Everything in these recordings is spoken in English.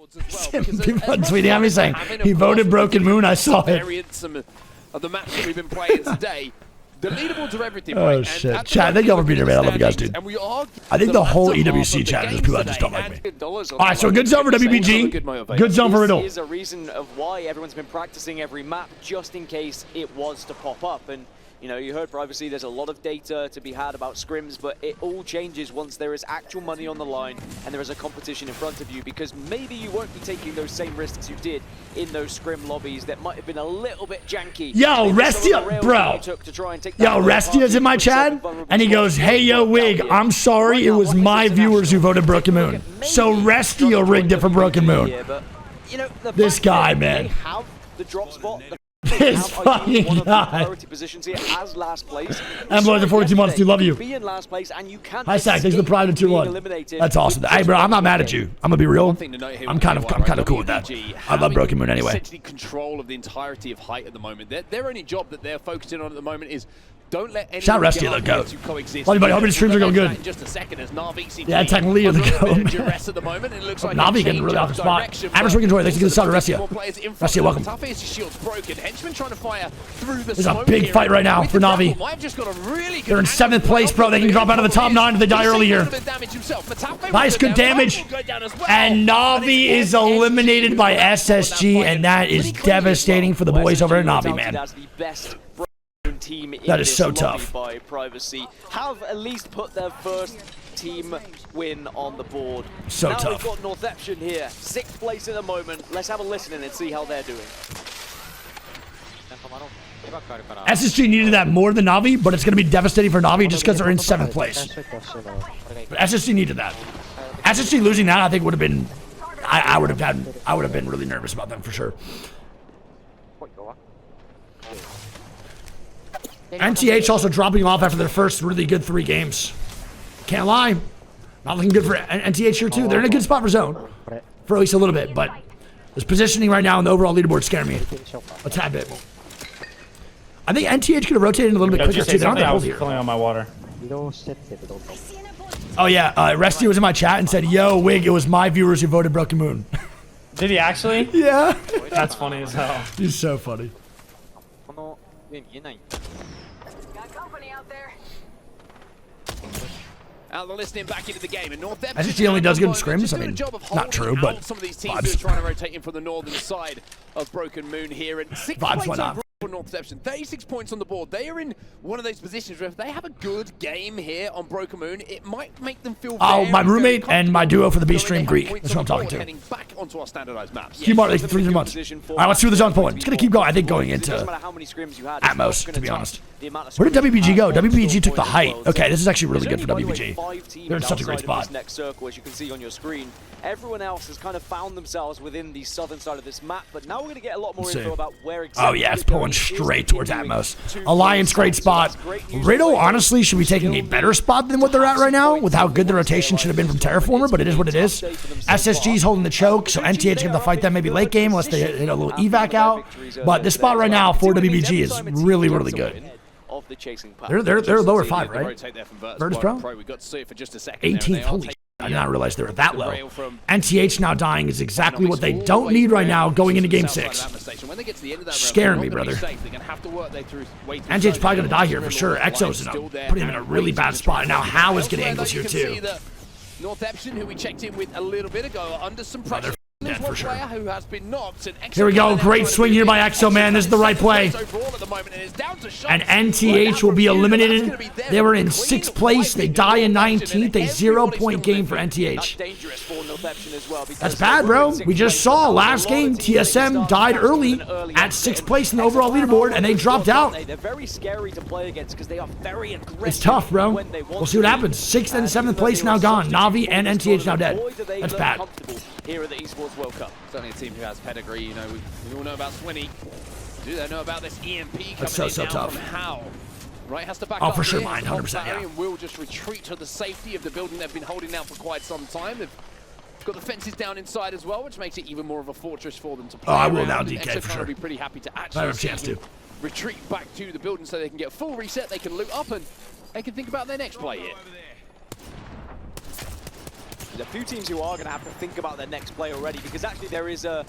People on tweeting at me saying he voted Broken Moon. I saw it. Of the match that we've been playing today. The leaderboards are everything, Oh, right? shit. Chat, thank y'all for being here, man. I love you guys, dude. I think the whole EWC chat is people that just don't like me. All right, so good zone for WBG. Good zone for Riddle. This is a reason of why everyone's been practicing every map, just in case it was to pop up. And, you know, you heard obviously there's a lot of data to be had about scrims, but it all changes once there is actual money on the line and there is a competition in front of you, because maybe you won't be taking those same risks you did in those scrim lobbies that might have been a little bit janky. Yo, Restia, bro. Yo, Restia's in my chat, and he goes, hey, yo, Wigg, I'm sorry, it was my viewers who voted Broken Moon. So Restia rigged it for Broken Moon. This guy, man. This fucking guy. I'm going to 42 months, dude. Love you. Hi, Sack. Thanks for the pride of 2-1. That's awesome. Hey, bro, I'm not mad at you. I'm gonna be real. I'm kind of cool with that. I love Broken Moon anyway. Essentially control of the entirety of height at the moment. Their only job that they're focusing on at the moment is don't let anyone shout Restia, the goat. Love you, buddy. Hope your streams are going good. Yeah, technically, you're the goat. Navi getting really off the spot. Average Wick enjoy. Thanks for the shout to Restia. Restia, welcome. There's a big fight right now for Navi. They're in 7th place, bro. They can drop out of the top 9 if they die earlier. Nice, good damage. And Navi is eliminated by SSG, and that is devastating for the boys over at Navi, man. That is so tough. By Privacy have at least put their first team win on the board. So now tough. We've got Northeption here, 6th place at the moment. Let's have a listen and see how they're doing. SSG needed that more than Navi, but it's going to be devastating for Navi just because they're in 7th place. But SSG needed that. SSG losing that, I think, would have been. I would have been really nervous about them for sure. NTH also dropping off after their first really good 3 games. Can't lie. Not looking good for NTH here too. They're in a good spot for zone. For at least a little bit, but this positioning right now in the overall leaderboard scared me a tad bit. I think NTH could have rotated a little bit quicker too. They're on the hold here. Filling on my water. Oh yeah, Resty was in my chat and said, yo, Wigg, it was my viewers who voted Broken Moon. Did he actually? Yeah. That's funny as hell. He's so funny. They're listening back into the game, and Northeption SSG only does good in scrims. I mean, not true, but some of these teams who are trying to rotate in from the northern side of Broken Moon here, and 6 points overall for Northeption. 36 points on the board. They are in one of those positions where if they have a good game here on Broken Moon, it might make them feel. Oh, my roommate and my duo for the B stream, Greek. That's what I'm talking to. Heading back onto our standardized maps. Keep on 3 months. All right, let's see what the zone's pulling. It's gonna keep going. I think going into Atmos, to be honest. Where did WBG go? WBG took the height. Okay, this is actually really good for WBG. They're in such a great spot. Next circle, as you can see on your screen. Everyone else has kind of found themselves within the southern side of this map, but now we're going to get a lot more info about where exactly. Oh yeah, it's pulling straight towards Atmos. Alliance, great spot. Riddle, honestly, should be taking a better spot than what they're at right now, with how good the rotation should have been from Terraformer, but it is what it is. SSG's holding the choke, so NTH is going to fight them maybe late game unless they hit a little evac out. But this spot right now for WBG is really, really good. They're lower 5, right? Virtus Pro? 18th, holy shit. I did not realize they were that low. NTH now dying is exactly what they don't need right now going into Game 6. Scaring me, brother. NTH's probably going to die here for sure. Exo's putting him in a really bad spot. And now How is getting angles here too. Northeption, who we checked in with a little bit ago, under some pressure. Dead for sure. Who has been knocked, here we go. Great swing here by Exo, man. This is the right play. And NTH will be eliminated. They were in 6th place. They die in 19th. A 0-point game for NTH. That's bad, bro. We just saw last game TSM died early at 6th place in the overall leaderboard, and they dropped out. It's tough, bro. We'll see what happens. 6th and 7th place now gone. Navi and NTH now dead. That's bad. Here at the Esports World Cup. Certainly a team who has pedigree. You know, we all know about Swinny. Do they know about this EMP coming That's so tough. From How? Right, has to back up. Oh, for sure, mine, 100%. Yeah. Will just retreat to the safety of the building they've been holding down for quite some time. They've got the fences down inside as well, which makes it even more of a fortress for them to play. Oh, I will now DK for sure. Be pretty happy to actually I have a chance to retreat back to the building so they can get a full reset. They can loot up and they can think about their next play here. There's a few teams who are going to have to think about their next play already, because actually there is a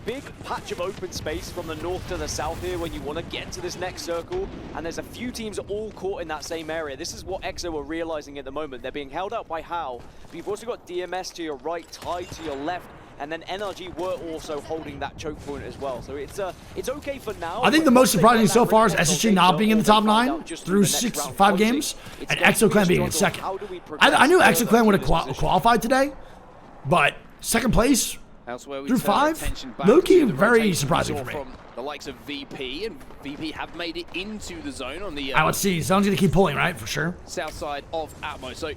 big patch of open space from the north to the south here when you want to get to this next circle, and there's a few teams all caught in that same area. This is what EXO are realizing at the moment. They're being held out by How, but you've also got DMS to your right, Tide to your left, and then NRG were also holding that choke point as well. So it's okay for now. I think the most surprising so far is SSG not being in the top 9 through 5 games, and EXO-Clan being in second. I knew EXO-Clan would have qualified today, but second place through 5, low-key very surprising for me. From the likes of VP, and VP have made it into the zone on the Let's see, Zone's going to keep pulling, right, for sure. south side of Atmo. So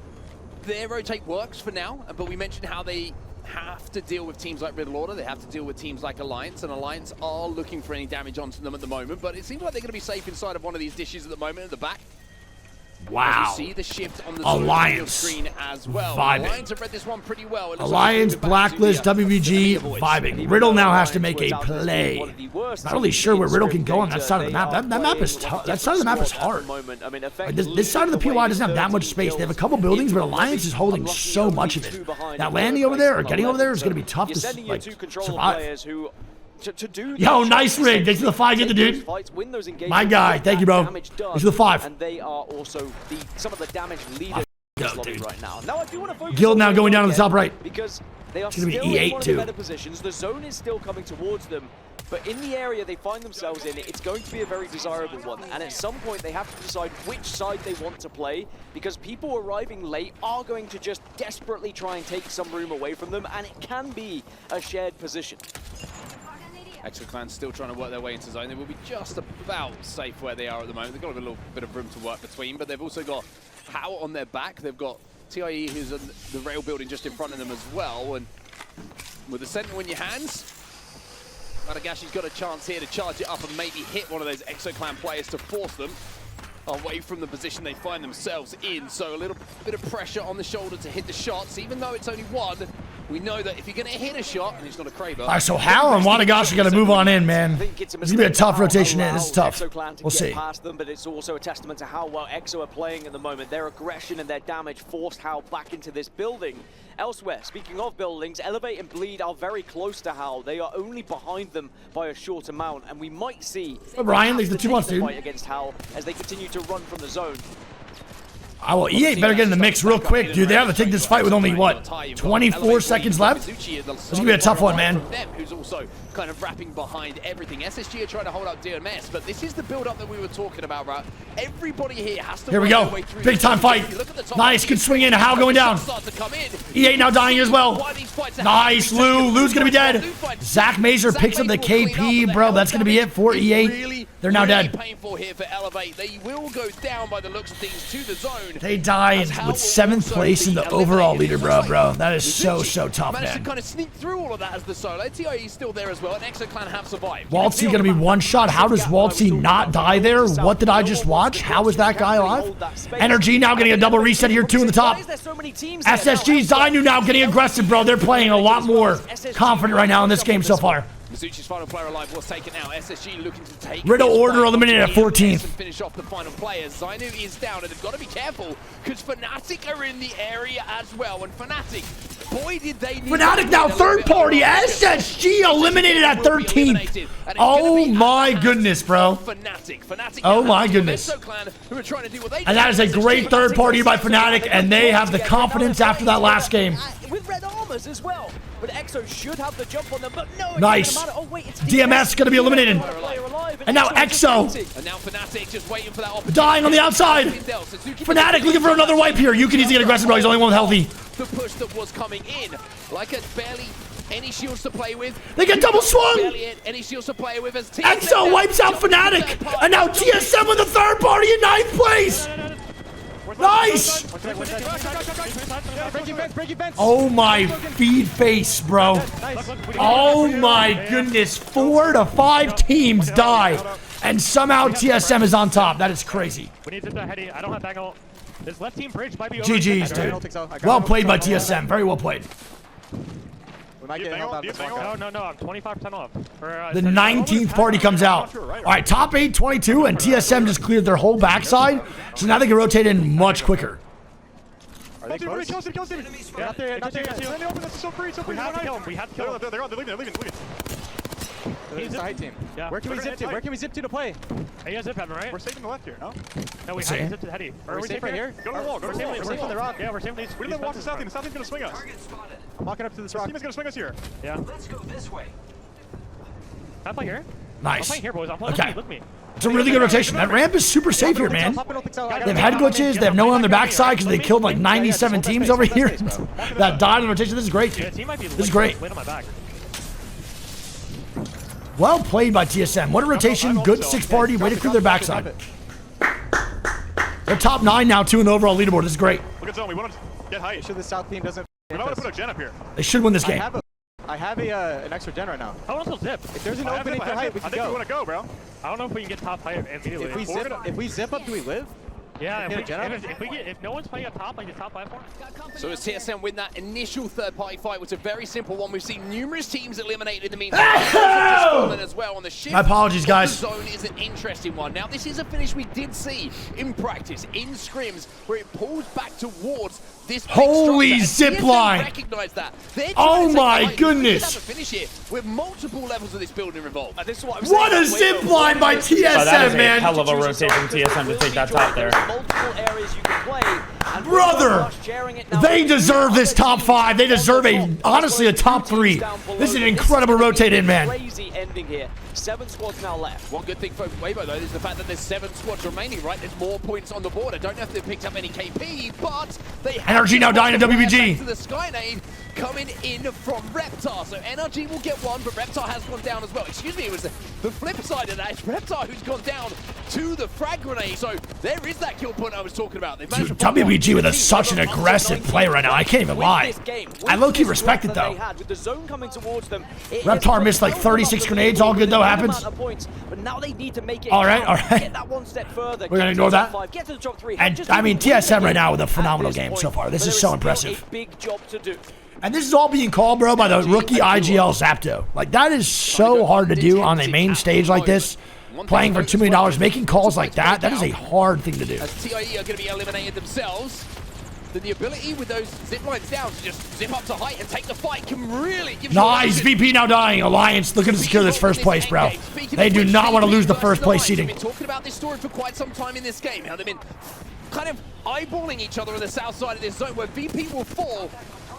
their rotate works for now, but we mentioned how they have to deal with teams like Riddle Order, they have to deal with teams like Alliance, and Alliance are looking for any damage onto them at the moment, but it seems like they're going to be safe inside of one of these dishes at the moment at the back. Wow. As we see the shift on the Alliance screen as well. vibing. Alliance have read this one pretty well. Alliance, Blacklist, WVG, vibing. Riddle now has to make a play. Not really sure where Riddle can go on that side of the map. That map is tough. That side of the map is hard. Like this side of the POI doesn't have that much space. They have a couple buildings, but Alliance is holding so much of it. That landing over there or getting over there is going to be tough to like survive. Yo, NiceWigg. Thanks for the 5, get the dude. My guy, thank you, bro. Thanks for the 5. And they are also some of the damage leaders right now. Now I do want to focus Guild now going down to the top right. because they are It's gonna still be in E8 one of too. the better positions. The zone is still coming towards them, but in the area they find themselves in, it's going to be a very desirable one. And at some point they have to decide which side they want to play, because people arriving late are going to just desperately try and take some room away from them, and it can be a shared position. EXO-Clan still trying to work their way into zone. They will be just about safe where they are at the moment. They've got a little bit of room to work between, but they've also got How on their back. They've got TIE, who's in the rail building just in front of them as well. And with the Sentinel in your hands, Madagashi's got a chance here to charge it up and maybe hit one of those EXO-Clan players to force them away from the position they find themselves in. So a little bit of pressure on the shoulder to hit the shots, even though it's only one. We know that if you're going to hit a shot, and it's not a Kraber. All right, so How and Wanagashi got to move on in, man. It's going to be a tough rotation in. This is tough. We'll see. Past them, but it's also a testament to how well EXO are playing at the moment. Their aggression and their damage forced How back into this building. Elsewhere, speaking of buildings, Elevate and Bleed are very close to How. They are only behind them by a short amount, and we might see Brian, there's the 2 months, dude. fight against How as they continue to run from the zone. Well, EA better get in the mix real quick, dude. They have to take this fight with only, what, 24 seconds left? This is going to be a tough one, man. Who's also kind of wrapping behind everything. SSG are trying to hold up DMS, but this is the build-up that we were talking about, right? Everybody here has to. Here we go. Big time fight. Nice, good swing in. How going down? E8 now dying as well. Nice, Lou's going to be dead. Zach Mazer picks up the KP, bro. That's going to be it for E8. They're now dead. Painful here for Elevate. They will go down by the looks of things to the zone. They die with 7th place in the overall leaderboard, bro. That is so tough, managed to man. kind of sneak through all of that as the solo. TIE is still there as well, and EXO-Clan have survived. Waltzy going to be one shot. How does Waltzy not die there? What did I just watch? How is that guy alive? Energy now getting a double reset here, 2 in the top. SSG Zainu now getting aggressive, bro. They're playing a lot more confident right now in this game so far. Mizuchi's final player alive was taken out. SSG looking to take Riddle Order eliminated at 14th. Finish off the final players. Zainu is down, and they've got to be careful because Fnatic are in the area as well. And Fnatic, boy, did they need Fnatic now third party. SSG eliminated at 13th. Oh my goodness, bro. Oh my goodness. And that is a great third party by Fnatic, and they have the confidence after that last game. With red armors as well. But EXO should have the jump on them, but no. Nice. Oh, wait, it's DMS going to be eliminated. And now EXO. And now Fnatic just waiting for that opportunity. Dying on the outside. Fnatic looking for another wipe here. You can easily get aggressive, bro. He's only one healthy. The push that was coming in. Like a barely any shields to play with. They get double swung. Barely any shields to play with as EXO wipes out Fnatic. And now TSM with the third party in 9th place. Nice! Oh my feed face, bro. Oh my goodness. 4 to 5 teams die. And somehow TSM is on top. That is crazy. We need to heady. I don't have back. This left team bridge might be over. GG's, dude. Well played by TSM. Very well played. No, I'm 25% off. The 19th party comes out. All right, top 8, 22, and TSM just cleared their whole backside. So now they can rotate in much quicker. Kill City. Yeah, not there yet. Send it open, this is so free, so free. We have to kill him. We have to kill him. They're leaving. He's the high team. Yeah. Where can we zip to? Where can we zip to play? Hey, you guys zip heaven, right? We're saving the left here, no? No, we have to zip to the heady. Are we safe right here? Go to the wall, go to the wall. We're safe on the rock. Yeah, we're safe. We didn't walk the south team. The south team's gonna swing us. I'm walking up to this rock. The team is gonna swing us here. Yeah. Let's go this way. Can I play here? I'm Nice. playing here, boys. I'm playing. Okay. Look at me. It's a really good rotation. That ramp is super safe here, man. They've had glitches. They have no one on their backside because they killed like 97 teams over here that died in the rotation. This is great. Yeah, team might be This is great. Late on my back. Well played by TSM. What a rotation. Good 6 party. Way to clear their backside. They're top 9 now, 2 in the overall leaderboard. This is great. Look at zone. We want to get height. Make sure the south team doesn't. We might want to put a gen up here. They should win this game. I have an extra gen right now. I want to zip. If there's an opening for height, we I can think we go. want to go, bro. I don't know if we can get top height immediately. If we zip up, do we live? Yeah, Get if no one's playing up top, like the top platform. So as TSM win that initial third-party fight, which was a very simple one, we've seen numerous teams eliminated in the meantime. As well on the shift. My apologies, guys. The zone is an interesting one. Now, this is a finish we did see in practice, in scrims, where it pulls back towards this big Holy structure, and zip TSM line. recognize that. Oh my We goodness. could have a finish here with multiple levels of this building involved. This is what I'm What saying. a zip line by Oh, that is TSM, a man. hell of a rotation from TSM to take that top there. Multiple areas you can play. And Brother, they deserve this top 5. They deserve honestly a top 3. This is an incredible rotate in, man. Crazy ending here. 7 squads now left. One good thing for Weibo, though, is the fact that there's 7 squads remaining, right? There's more points on the board. I don't know if they've picked up any KP, but they have NRG now dying to WBG. to the Skynade coming in from Reptar. So NRG will get one, but Reptar has gone down as well. Excuse me, it was the flip side of that. It's Reptar who's gone down to the frag grenade. So there is that kill point I was talking about. Dude, WBG with such an aggressive play right now. I can't even lie. I low-key respect it, though. With the zone coming towards them, Reptar missed like 36 grenades. All good, though, happens. But now they need to make it All right, count. all right. Get that one step further. We're gonna ignore that. Get to the top 3. And I mean, TSM right now with a phenomenal game so far. This is so impressive. A big job to do. And this is all being called, bro, by the rookie IGL Zapto. Like, that is so hard to do on a main stage like this. Playing for $2 million, making calls like that, that is a hard thing to do. As TIE are going to be eliminated themselves, then the ability with those zip lines down to just zip up to height and take the fight can really give you Nice, VP now dying. Alliance looking to secure this first place, bro. They do not want to lose the first place seeding. We've been talking about this story for quite some time in this game. How they've been kind of eyeballing each other on the south side of this zone where VP will fall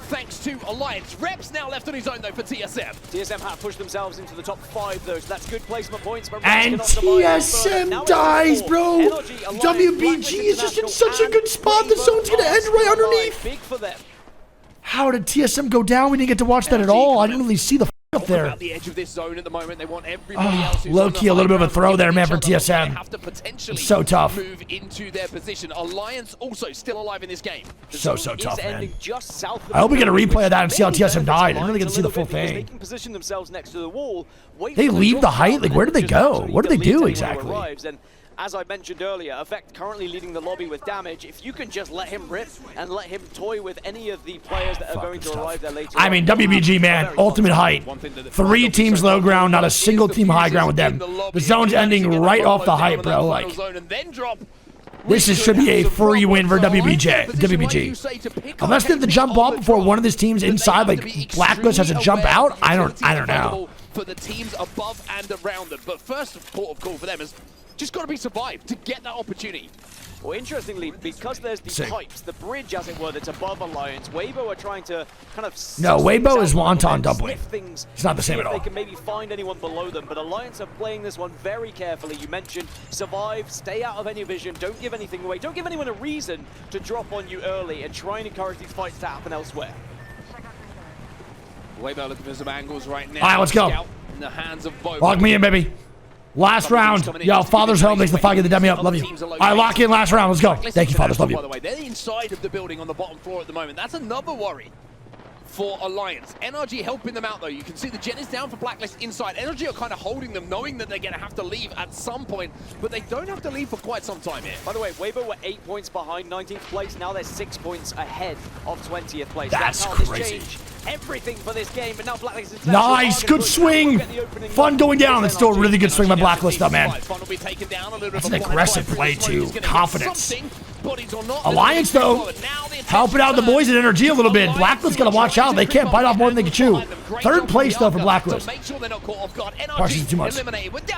thanks to Alliance. Reps now left on his own, though, for TSM. TSM have pushed themselves into the top 5, though, so that's good placement points. But And TSM dies, bro. WBG is just in such a good spot. The zone's going to end right underneath. Big for them. How did TSM go down? We didn't get to watch that at all. I didn't really see the up there. About the edge of this zone at the moment, they want everybody else who's low-key a little bit of a throw there, man, for TSM. They have to potentially So tough. move into their position. Alliance also still alive in this game. So tough, man. Just south of I hope we get a replay of that and see how TSM died. I didn't really get to see the full thing. They can position themselves next to the wall. They leave the height? Like, where did they go? What did they do exactly? And as I mentioned earlier, Effect currently leading the lobby with damage. If you can just let him rip and let him toy with any of the players that are going to arrive there later I mean, WBG, man, ultimate height. 3 teams low ground, not a single team high ground with them. The zone's ending right off the height, bro. Like, this should be a free win for WBG. Unless they have to jump off before one of these teams inside, like Blacklist, has to jump out. I don't know. For the teams above and around them, but first port of call for them is just got to be survived to get that opportunity. Well, interestingly, because there's the pipes, the bridge, as it were, that's above Alliance, Weibo are trying to kind of... No, Weibo is wonton doubling. It's not the same at all. They can maybe find anyone below them, but Alliance are playing this one very carefully. You mentioned survive, stay out of any vision, don't give anything away, don't give anyone a reason to drop on you early, and try and encourage these fights to happen elsewhere. Weibo looking for some angles right now. All right, let's go. In the hands of both. Lock me in, baby. Last round. Yo, Father's home makes the fight, get the demi up. Love you. All right, lock in last round. Let's go. Thank you, Fathers. Love you. By the way, they're inside of the building on the bottom floor at the moment. That's another worry for Alliance. NRG helping them out, though. You can see the gen is down for Blacklist inside. NRG are kind of holding them, knowing that they're going to have to leave at some point, but they don't have to leave for quite some time here. By the way, Weibo were 8 points behind 19th place. Now they're 6 points ahead of 20th place. That's how crazy. This changed everything for this game, but now Blacklist is Nice, good swing. Fun going down. It's still a really good swing by Blacklist, though, man. That's an aggressive play, too. Confidence. bodies or not. Alliance, though, helping out the boys at Energy a little bit. Blacklist got to watch out. They can't bite off more than they can chew. Third place, though, for Blacklist. Partially too much.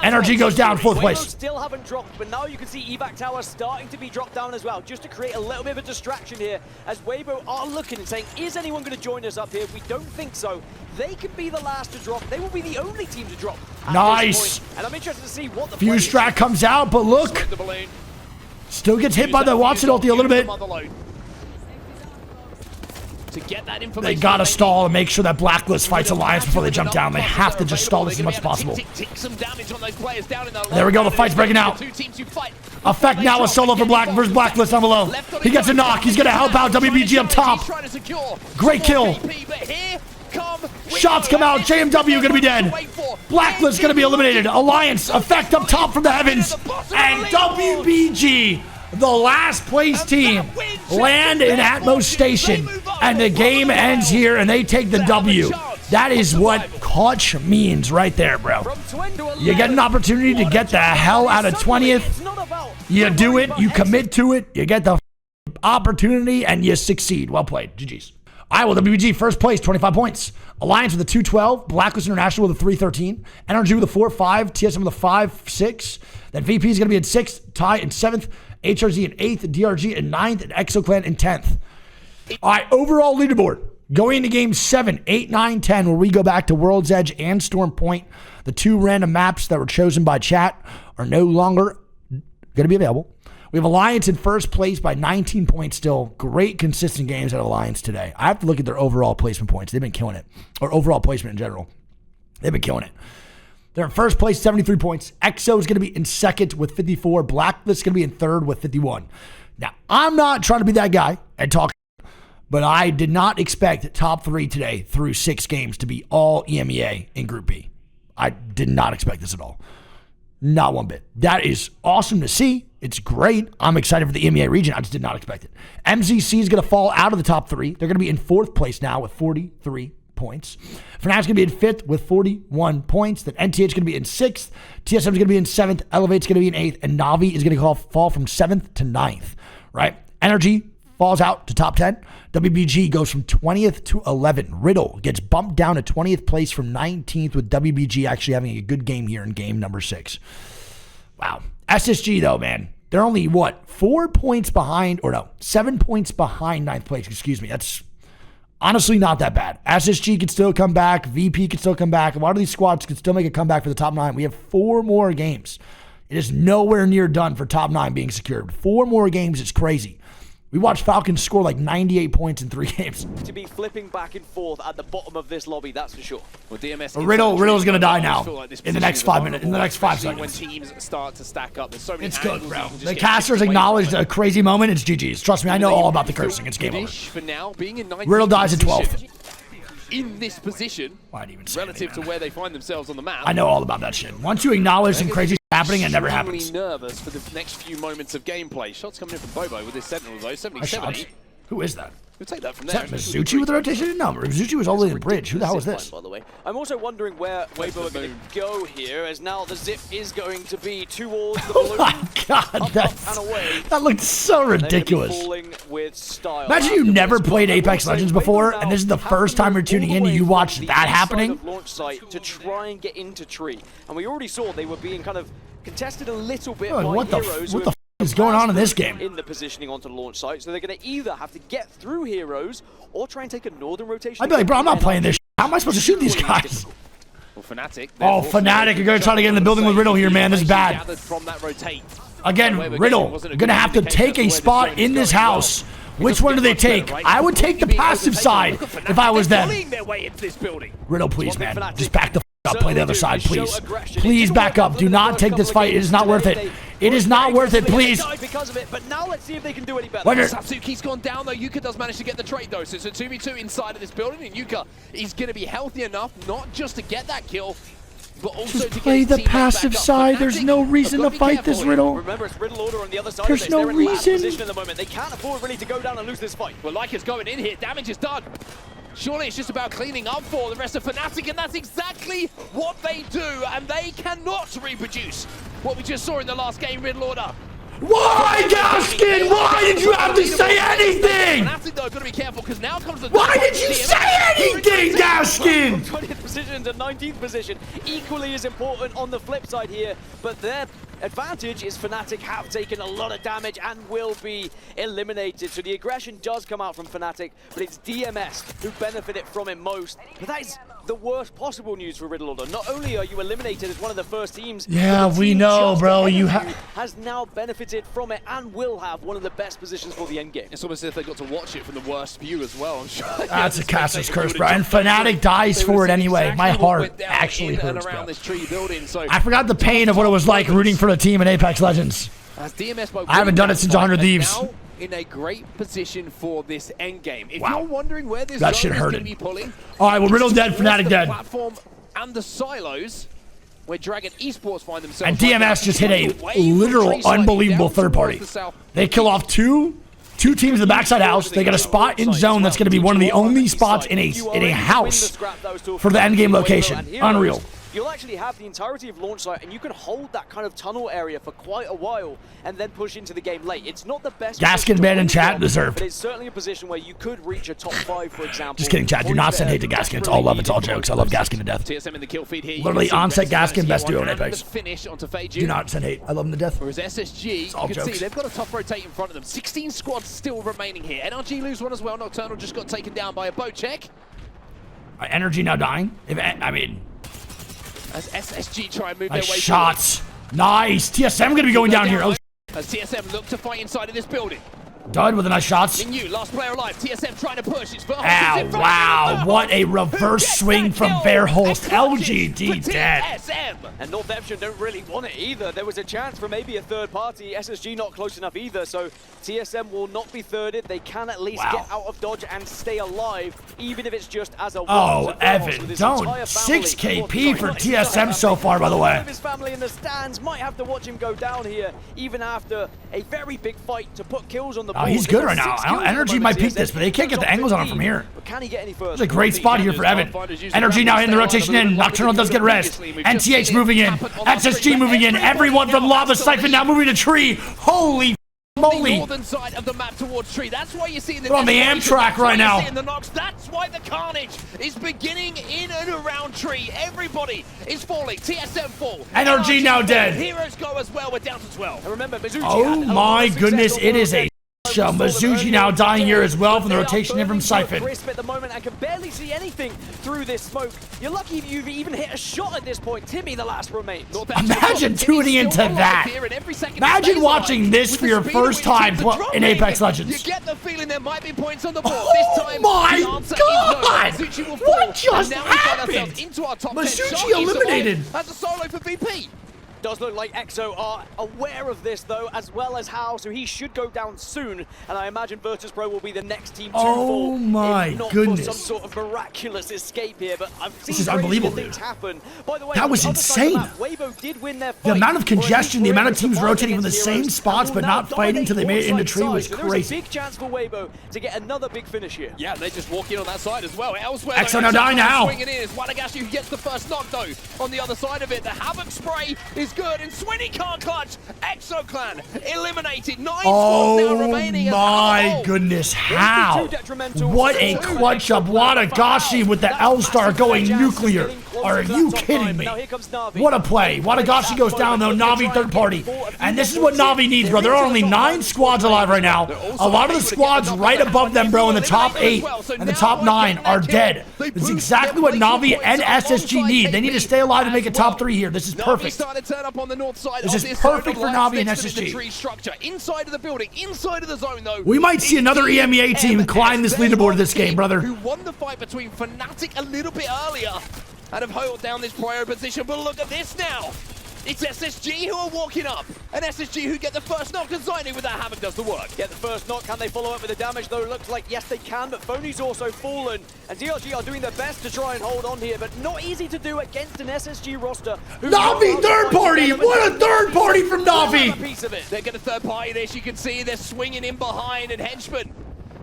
Energy goes down, fourth place. Still haven't dropped, but now you can see evac tower starting to be dropped down as well, just to create a little bit of a distraction here, as Weibo are looking and saying, is anyone going to join us up here? We don't think so. They could be the last to drop. They will be the only team to drop. Nice. And I'm interested to see what the Fuse Strat comes out, but look. Still gets hit by the Watson ulti a little bit. They gotta stall and make sure that Blacklist fights Alliance before they jump down. They have to just stall this as much as possible. There we go, the fight's breaking out. Effect now a solo for versus Blacklist down below. He gets a knock, he's gonna help out WBG up top. Great kill. Shots come out, JMW gonna be dead. Blacklist gonna be eliminated. Alliance, Effect up top from the heavens. And WBG, the last place team, land in Atmos Station. And the game ends here and they take the W. That is what clutch means right there, bro. You get an opportunity to get the hell out of 20th. You do it, you commit to it, you get the opportunity, and you succeed. Well played. GG's. All right, well, WBG first place, 25 points. Alliance with a 212, Blacklist International with a 313, Energy with a 4-5, TSM with a 5-6. Then VP is going to be in 6th, Ty in 7th, HRZ in 8th, DRG in 9th, and ExoClan in 10th. All right, overall leaderboard. Going into game 7, 8, 9, 10, where we go back to World's Edge and Storm Point. The 2 random maps that were chosen by chat are no longer going to be available. We have Alliance in first place by 19 points still. Great consistent games at Alliance today. I have to look at their overall placement points. They've been killing it. Or overall placement in general. They've been killing it. They're in first place, 73 points. EXO is going to be in second with 54. Blacklist is going to be in third with 51. Now, I'm not trying to be that guy and talk, but I did not expect top 3 today through 6 games to be all EMEA in Group B. I did not expect this at all. Not one bit. That is awesome to see. It's great. I'm excited for the EMEA region. I just did not expect it. MZC is going to fall out of the top 3. They're going to be in 4th place now with 43 points. Fnatic's going to be in 5th with 41 points. Then NTH is going to be in 6th. TSM is going to be in 7th. Elevate's going to be in 8th. And Navi is going to fall from 7th to 9th. Right? Energy falls out to top 10. WBG goes from 20th to 11th. Riddle gets bumped down to 20th place from 19th, with WBG actually having a good game here in game number 6. Wow. SSG, though, man, they're only, 4 points behind, or no, 7 points behind 9th place. Excuse me. That's honestly not that bad. SSG can still come back. VP can still come back. A lot of these squads can still make a comeback for the top 9. We have 4 more games. It is nowhere near done for top 9 being secured. 4 more games. It's crazy. We watched Falcons score like 98 points in 3 games. To be flipping back and forth at the bottom of this lobby, that's for sure. Well, DMS Riddle's gonna die now in the next 5 minutes. In the next 5 seconds. When teams start to stack up, there's so many. It's good, bro. The casters acknowledged a crazy moment. It's GG's. Trust me, I know all about the cursing. It's game over. For now, being in 19th Riddle dies at 12th. In this position, relative to where they find themselves on the map. I know all about that shit. Once you acknowledge some crazy happening, it never happens. Nervous for the next few moments of gameplay. Shots coming in from Bobo with his Sentinel though. 70-70. Who is that? We'll take that from Is there. that Mizuchi with the rotation? No, Mizuchi was all the way in the bridge. Who the hell is this? By the way, I'm also wondering where Weibo are going to go here, as now the zip is going to be towards the balloon. Oh my god, that looked so ridiculous. With style. Imagine you never played Apex Legends before, and this is the first time you're tuning in and you watch that happening. Launch site to try and get into tree, and we already saw they were being kind of contested a little bit by what the heroes. f is going on in this game? In the positioning onto the launch site, so they're going to either have to get through heroes or try and take a northern rotation. I'd be like, bro, I'm not playing this. How am I supposed to shoot these guys? Well, Fnatic. Oh, Fnatic, you're going to try to get in the building with Riddle here, man. This is bad. Again, Riddle, going to have to take a spot in this house. Which one do they take? I would take the passive side if I was them. Riddle, please, man. Just back the f up. Play the other side, please. Please back up. Do not take this fight. It is not worth it. It is not worth it, please. But now let's see if they can do any better. Satsuki's gone down, though. Yuka does manage to get the trade, though. So it's a 2v2 inside of this building, and Yuka is going to be healthy enough not just to get that kill, but also just to play get the passive side. There's no reason to fight this, Riddle. Remember, it's Riddle order on the other side. There's no reason. At the moment. They can't afford really to go down and lose this fight. Well, like it's going in here. Damage is done. Surely it's just about cleaning up for the rest of Fnatic, and that's exactly what they do, and they cannot reproduce what we just saw in the last game, Riddle order. Why, Gaskin? Why did you have to say anything? Fnatic, though, gotta be careful because now comes the. Why did you say anything, Gaskin? 20th position to 19th position, equally as important on the flip side here, but their advantage is Fnatic have taken a lot of damage and will be eliminated. So the aggression does come out from Fnatic, but it's DMS who benefited from it most. But that is the worst possible news for Riddle. Not only are you eliminated as one of the first teams, Yeah, but the we team know, just bro. ahead You of has now benefited from it and will have one of the best positions for the end game. It's almost as if they got to watch it from the worst view as well. I'm sure. That's a Caster's curse, bro. And Fnatic dies for it anyway. My heart actually hurts, bro. This tree building, so I forgot the pain of what it was like rooting for the team in Apex Legends. as DMS I haven't done it since 100 Thieves. Now in a great position for this end game. If Wow. you're wondering where this That zone shit is going hurted. to be pulling, All right, well, Riddle dead, it's Fnatic the dead. platform and the silos where Dragon Esports find themselves. And right now. DMS just hit a Away from literal tree side, unbelievable down third party. towards the south. They kill off two teams in the backside house. They got a spot in zone that's going to be one of the only spots in a house for the end game location. Unreal. You'll actually have the entirety of launch site, and you can hold that kind of tunnel area for quite a while, and then push into the game late. It's not the best. Gaskin ban in chat deserved. But it's certainly a position where you could reach a top 5, for example. Just kidding, chat. Do not send hate to Gaskin. It's all love. It's all jokes. I love Gaskin to death. TSM in the kill feed here. Literally onset Gaskin, best duo in Apex. Finish onto Feiju. Do not send hate. I love him to death. Whereas SSG, you all can jokes. see they've got a tough rotate in front of them. 16 squads still remaining here. NRG lose one as well. Nocturnal just got taken down by a boat check. Energy now dying. I mean, As SSG try and move their nice way shots. Nice. TSM going to be going down here. Oh, as TSM look to fight inside of this building. dud with the nice shots. Mingyu, last player alive. TSM trying to push. It's Verholst. Ow, wow. What a reverse swing from Verholst. LGD dead. TSM. And Northampton don't really want it either. There was a chance for maybe a third party. SSG not close enough either, so TSM will not be thirded. They can at least get out of dodge and stay alive, even if it's just as a Oh, one. Evan, don't. 6 KP for TSM so far, by the way. His family in the stands might have to watch him go down here, even after a very big fight to put kills on the board. Oh, he's good right now. Energy might peek this, but they can't get the angles on him from here. But can he get any further? It's a great spot here for Evan. Energy now hitting the rotation in. Nocturnal does get rest. NTH moving in. SSG moving in. Everyone from Lava Siphon now moving to Tree. Holy The moly. northern side of the map towards Tree. That's why you see the They're on the Amtrak right now. In the knocks. That's why the carnage is beginning in and around Tree. Everybody is falling. TSM fall. NRG now dead. Heroes go as well. We're down to 12. And remember, Mizuchi Oh had a lot my of success goodness, on it the is a show. Mizuchi now dying here as well from the rotation in from Siphon. Crisp at the moment and can barely see anything through this smoke. You're lucky if you've even hit a shot at this point. Timmy, the last remains. Imagine tuning into that. Imagine watching this for your first time in Apex Legends. You get the feeling there might be points on the board. Oh This time, my the answer God! is no. Mizuchi will fall. What just And now we find ourselves happened? into our top 10. Mizuchi Sharky eliminated. survived as a solo for VP. Does look like EXO are aware of this though, as well as how, so he should go down soon, and I imagine Virtus.pro will be the next team to fall. Oh my if not goodness. For some sort of miraculous escape here, but I've seen This is crazier unbelievable, things dude. happen. By the way, That on was the other side of the insane. map, Weibo did win their fight, The amount of or at least congestion, the were amount able of to teams survive rotating from the against same Heroes, spots and but will not now fighting till they made it into dominate Tree was side. So there is crazy. a big chance for Weibo to get another big finish here. Yeah, they just walk in on that side as well. Elsewhere, EXO though, now dying now. Swinging in is Wanagashi who gets the first knock though. On the other side of it, the Havoc spray is good, and Swinny can't clutch. EXO clan eliminated. 9 squads now Oh remaining. as a my whole. goodness, how? Too detrimental. What a clutch up. Wanagashi with the L-Star going nuclear. Are you kidding me? Now here comes Na'Vi. What a play. Wanagashi goes down though, Na'Vi third party. And this is what Na'Vi needs, bro. There are only 9 squads alive right now. A lot of the squads right above them, bro, in the top 8 and the top 9 are dead. This is exactly what Na'Vi and SSG need. They need to stay alive and make it top 3 here. This is perfect. Starting to turn up on the north side This of is zone perfect of for lights Na'Vi and next to the SSG. tree structure. Inside of the building, inside of the zone though. We might see another EMEA team climb this leaderboard this game, brother. Who won the fight between Fnatic a little bit earlier and have held down this prior position. But look at this now. It's SSG who are walking up, and SSG who get the first knock, and Zainu with that Havoc does the work. Get the first knock. Can they follow up with the damage though? Looks like yes they can, but Phony's also fallen, and DRG are doing their best to try and hold on here, but not easy to do against an SSG roster. Na'Vi third party! What a third party from Na'Vi! Piece of it. They're going to third party this. You can see they're swinging in behind, and Henchman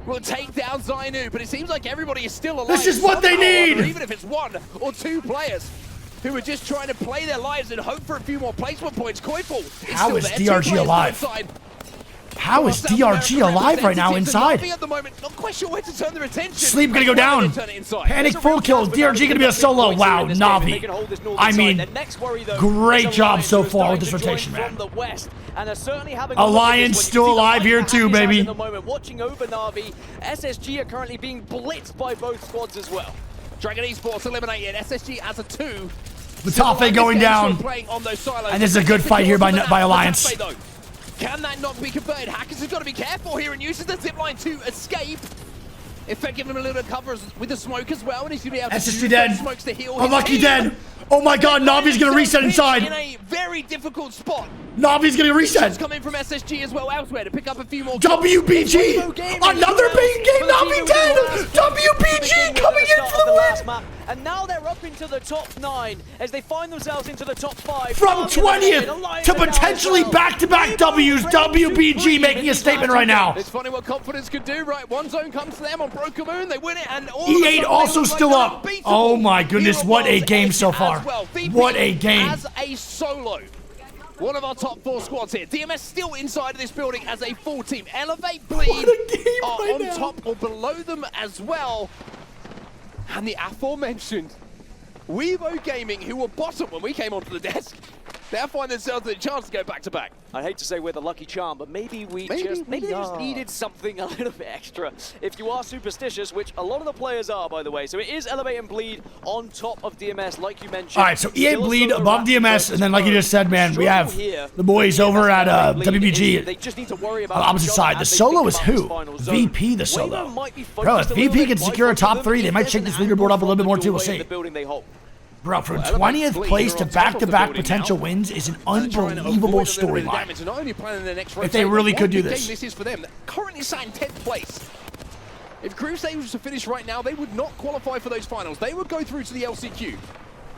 will take down Zainu, but it seems like everybody is still alive. This is what they somehow, need! even if it's 1 or 2 players who are just trying to play their lives and hope for a few more placement points. Koifel is How still is there. 2 DRG players alive? outside. How is DRG alive right now inside? At the moment, not quite sure where to turn their attention. Sleep gonna go down. Panic full kill. DRG gonna be a solo. Wow, Navi. I mean, great job so far with this rotation, man. Alliance still alive here too, baby. Watching over Navi, SSG are currently being blitzed by both squads as well. Dragon Esports eliminated. SSG as a 2. Matafe going down. And this is a good fight here by Alliance. Can that not be converted? Hackers have got to be careful here and uses the zipline to escape. In fact, giving him a little bit of cover with the smoke as well, and he's going to be able to SSG use dead. smokes to heal. Unlucky dead. Oh my god, Navi's going to reset inside. In a very difficult spot. Navi's going to reset. Coming from SSG as well elsewhere to pick up a few more. WBG. Another big game. Navi dead. WBG coming in for the win. And now they're up into the top 9 as they find themselves into the top 5. From 20th to potentially back-to-back W's, WBG making a statement right now. It's funny what confidence could do, right? One zone comes to them on Broken Moon, they win it, and all E8 also still up. Oh my goodness, what a game so far. What a game. As a solo. One of our top 4 squads here. DMS still inside of this building as a full team. Elevate, Bleed are on top or below them as well. And the aforementioned Weibo Gaming, who were bottom when we came onto the desk, now find themselves with a chance to go back-to-back. I hate to say we're the lucky charm, but maybe they just needed something a little bit extra. If you are superstitious, which a lot of the players are, by the way. So it is Elevate and Bleed on top of DMS, like you mentioned. All right, so EA Bleed above DMS, and then like you just said, man, we have the boys over at WBG. They just need to worry about on the opposite side. The solo is who? VP the solo. Bro, if VP can secure a top 3, they might shake this leaderboard up a little bit more too. We'll see. Bro, from 20th place to back-to-back potential wins is an unbelievable storyline. If they really could do this. This is for them. Currently sat in 10th place. If Crusade was to finish right now, they would not qualify for those finals. They would go through to the LCQ.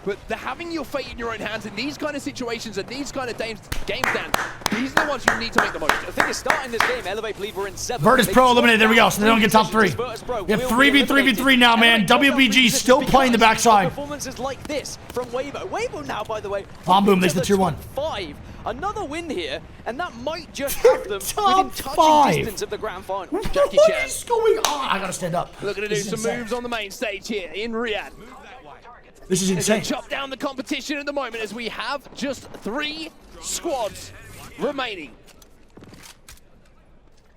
But having your fate in your own hands in these kind of situations and these kind of games, Dan, these are the ones you need to make the most of. The thing is, starting this game, Elevate Bleed were in 7th. Virtus Pro eliminated, there we go, so they don't get top 3. We have 3v3v3 now, man. WBG still playing the backside. Performances like this from Weibo. Weibo now, by the way. Bomb boom, there's the tier 1. 5. Another win here, and that might just have them within touching distance of the grand final. Jackie What Chan. is going on? I gotta stand up. Looking to do some moves on the main stage here in Riyadh. This is insane. Chop down the competition at the moment as we have just 3 squads remaining.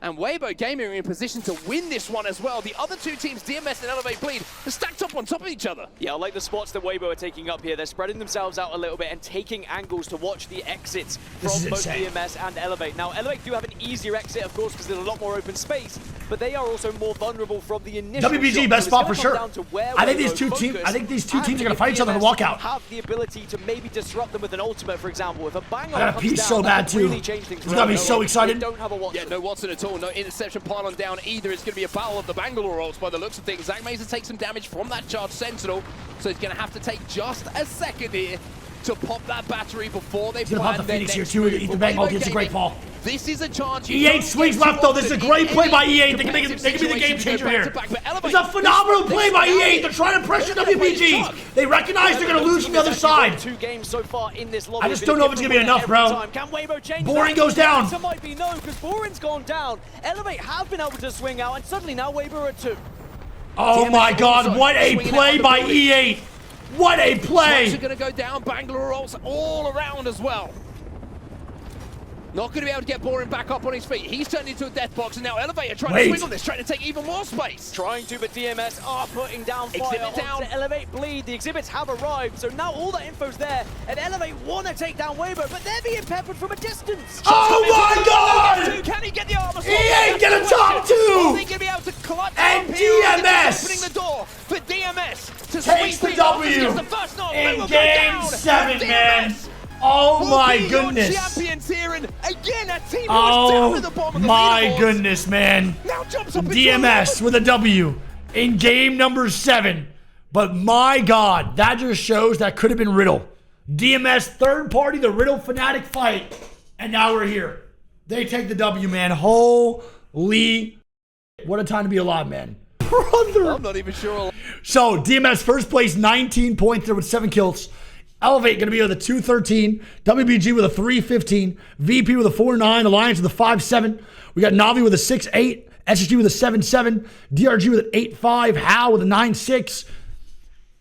And Weibo Gaming are in position to win this one as well. The other 2 teams, DMS and Elevate Bleed, are stacked up on top of each other. Yeah, I like the spots that Weibo are taking up here. They're spreading themselves out a little bit and taking angles to watch the exits from both DMS and Elevate. Now, Elevate do have an easier exit, of course, because there's a lot more open space, but they are also more vulnerable from the initial WBG shot. best So spot it's for gonna sure. come down to where I think Weibo these two teams. focus, I think these two teams are gonna and fight each other in the DMS walkout. have the ability to maybe disrupt them with an ultimate, for example. If a bang I got a piece so bad too. really change things He's gonna be so excited. They don't have a Watson. Yeah, no Watson at all. No interception pylon down either. It's going to be a battle of the Bangalore ults by the looks of things. Zach Mazer takes some damage from that charged Sentinel, so he's going to have to take just a second here to pop that battery before they plan pop the their Phoenix next here too. move. Ethan Bang gets a great ball. This is a chance. E8 swings left though. This is a great play by E8. They can be the game changer here. It's a phenomenal play by E8. They're trying to pressure WBG. They recognize they're going to lose from the other side. 2 games so far in this lobby. I just don't know if it's going to be enough, bro. Can Weibo change Boring that? goes down. The answer might be no, because Boring's gone down. Elevate have been able to swing out, and suddenly now Weibo are at 2. Oh my God! What a play by E8. What a play! Are going to go down. Bangalore rolls all around as well. Not going to be able to get Boring back up on his feet. He's turned into a death box, and now Elevator trying to swing on this, trying to take even more space. Trying to, but DMS are putting down fire Exhibit down. to Elevate Bleed. The exhibits have arrived, so now all that info's there, and Elevate want to take down Weibo, but they're being peppered from a distance. Oh my God! Can he get the armor? E8 get a top 2! Are they going to be able to clutch And up here? DMS Opening the door for DMS to takes sweep the W in Game 7, man. Oh my goodness. Champions here, and again a team Oh down at the bottom of the my leaderboards. goodness, man. Now jumps up into DMS with a W in game number 7. But my God, that just shows that could have been Riddle. DMS third party, the Riddle Fnatic fight. And now we're here. They take the W, man. Holy, what a time to be alive, man. Brother. I'm not even sure. So DMS first place, 19 points there with 7 kills. Elevate going to be with a 213. WBG with a 315. VP with a 49. Alliance with a 57. We got Navi with a 68. SSG with a 7-7. DRG with an 8-5. Hal with a 9-6.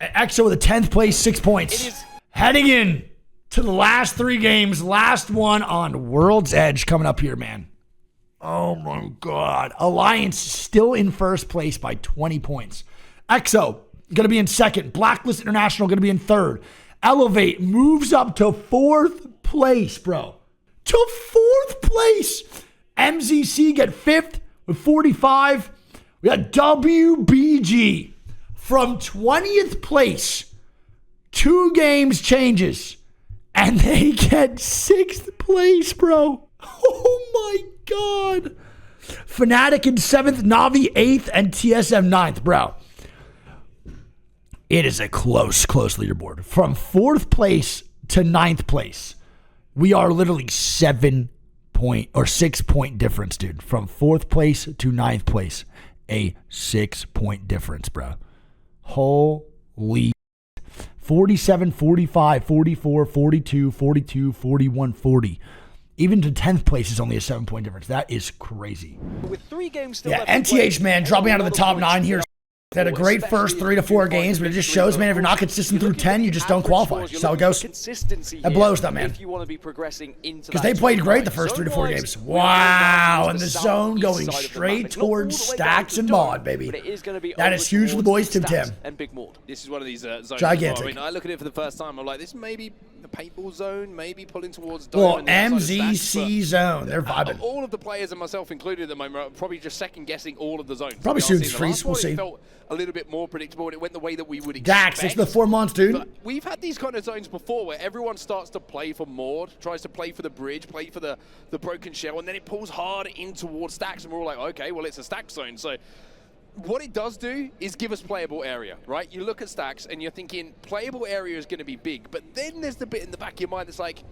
EXO with a 10th place, 6 points. Heading in to the last 3 games. Last one on World's Edge coming up here, man. Oh my God. Alliance still in first place by 20 points. EXO going to be in second. Blacklist International going to be in third. Elevate moves up to 4th place, bro. To 4th place. MZC get 5th with 45. We got WBG from 20th place. 2 games changes. And they get 6th place, bro. Oh my God. Fnatic in 7th, Navi 8th, and TSM 9th, bro. It is a close leaderboard. From 4th place to 9th place, we are literally 6 point difference, dude. From 4th place to 9th place, a 6 point difference, bro. Holy 47, 45, 44, 42, 42, 41, 40. Even to 10th place is only a 7 point difference. That is crazy. With 3 games still yeah, NTH, man, dropping out of the top 9 here. They had a great first 3 to 4 games, but it just shows, man, if you're not consistent through 10, you just don't qualify. That's how it goes. That blows them, man. Because they played great the first 3 to 4 games. Wow, and the zone going straight towards Stacks and Mod, baby. That is huge for the boys, Tim. This is one of these zones. Gigantic. I mean, I look at it for the first time, I'm like, this may be the paintball zone, maybe pulling towards well, MZC zone. They're vibing. All of the players, and myself included at the moment, are probably just second guessing all of the zones. Probably soon freeze. We'll see. A little bit more predictable, and it went the way that we would expect. Dax, it's the 4 months, dude. But we've had these kind of zones before where everyone starts to play for Maud, tries to play for the bridge, play for the broken shell, and then it pulls hard in towards Stacks, and we're all like, okay, well, it's a Stack zone. So what it does do is give us playable area, right? You look at Stacks, and you're thinking playable area is going to be big, but then there's the bit in the back of your mind that's like,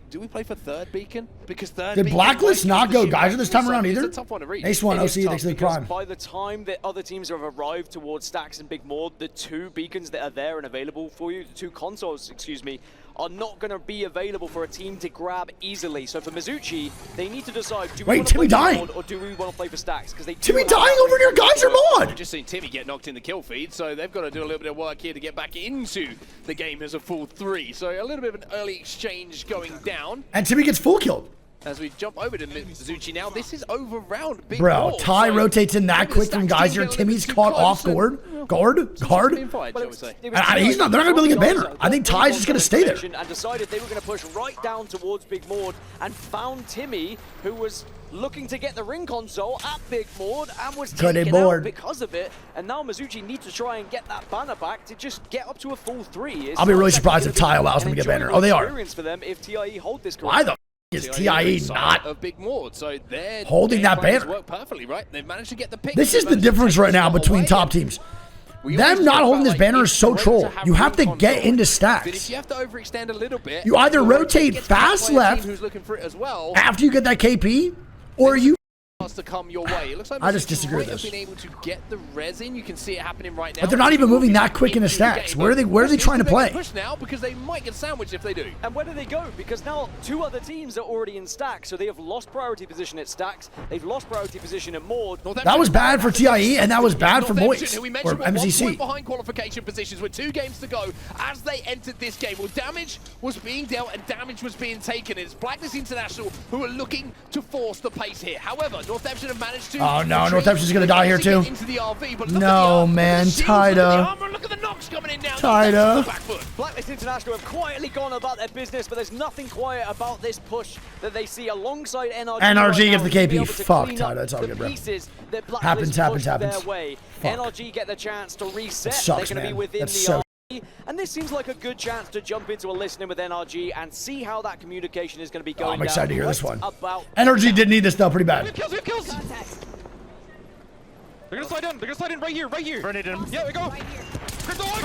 do we play for third beacon? Because third did Blacklist not go Geyser this time around either? It's a tough one to read. Ace 1, OC, thanks to the Prime. By the time that other teams have arrived towards Stacks and Big Maud, the 2 beacons that are there and available for you, the 2 consoles, excuse me, are not going to be available for a team to grab easily. So for Mizuchi, they need to decide, do we want to play for Maud or do we want to play for Stacks? Because Timmy dying over near Geyser Mod! We've just seen Timmy get knocked in the kill feed, so they've got to do a little bit of work here to get back into the game as a full 3. So a little bit of an early exchange going down. And Timmy gets full killed. As we jump over to Mizuchi now, this is over round Big Bro, Maud. Ty rotates in that quick from Geyser. Timmy's caught off guard. Guard? He's not. They're not going to be building a banner. I think Ty's just going to stay there. And decided they were going to push right down towards Big Maud and found Timmy, who was looking to get the ring console at Big Maud and was taken out because of it. And now Mizuchi needs to try and get that banner back to just get up to a full 3. I'll be really surprised if Ty allows them to get banner. Oh, they are. For them if TIE hold this Why the is TIE not of Big Maud, so holding that banner? Work perfectly, right? They've managed to get the pick. This is the difference right now between top teams. Them not holding this banner is so troll. You have to get into Stacks. If you have to overextend a little bit, you either rotate fast left after you get that KP, or you to come your way. It looks like I just disagree with this. Been able to get the resin. You can see it happening right now. But they're not even moving that quick into Stacks. Where are they trying to play? Push now because they might get sandwiched if they do. And where do they go? Because now 2 other teams are already in Stacks, so they have lost priority position at Stacks. They've lost priority position at Maud. That was bad for TIE, and that was bad for Moist, or MZC. Behind qualification positions with 2 games to go as they entered this game. Well, damage was being dealt and damage was being taken. It's Blacklist International who are looking to force the pace here. However, Northampton have managed to. Oh no, Northampton's gonna die here too. No, man, Tida. Tida. Blacklist International have quietly gone about their business, but there's nothing quiet about this push that they see alongside NRG. NRG gets the KP. Fuck, Tida, it's all good, bro. Happens. NRG get the chance to reset. Sucks, they're gonna man. be within That's the so. And this seems like a good chance to jump into a listening with NRG and see how that communication is going to be going. I'm excited to hear this one. About NRG did need this though pretty bad. Kills. They're gonna slide in. They're gonna slide in right here. Grenade him. Yeah, we go. Crystal one.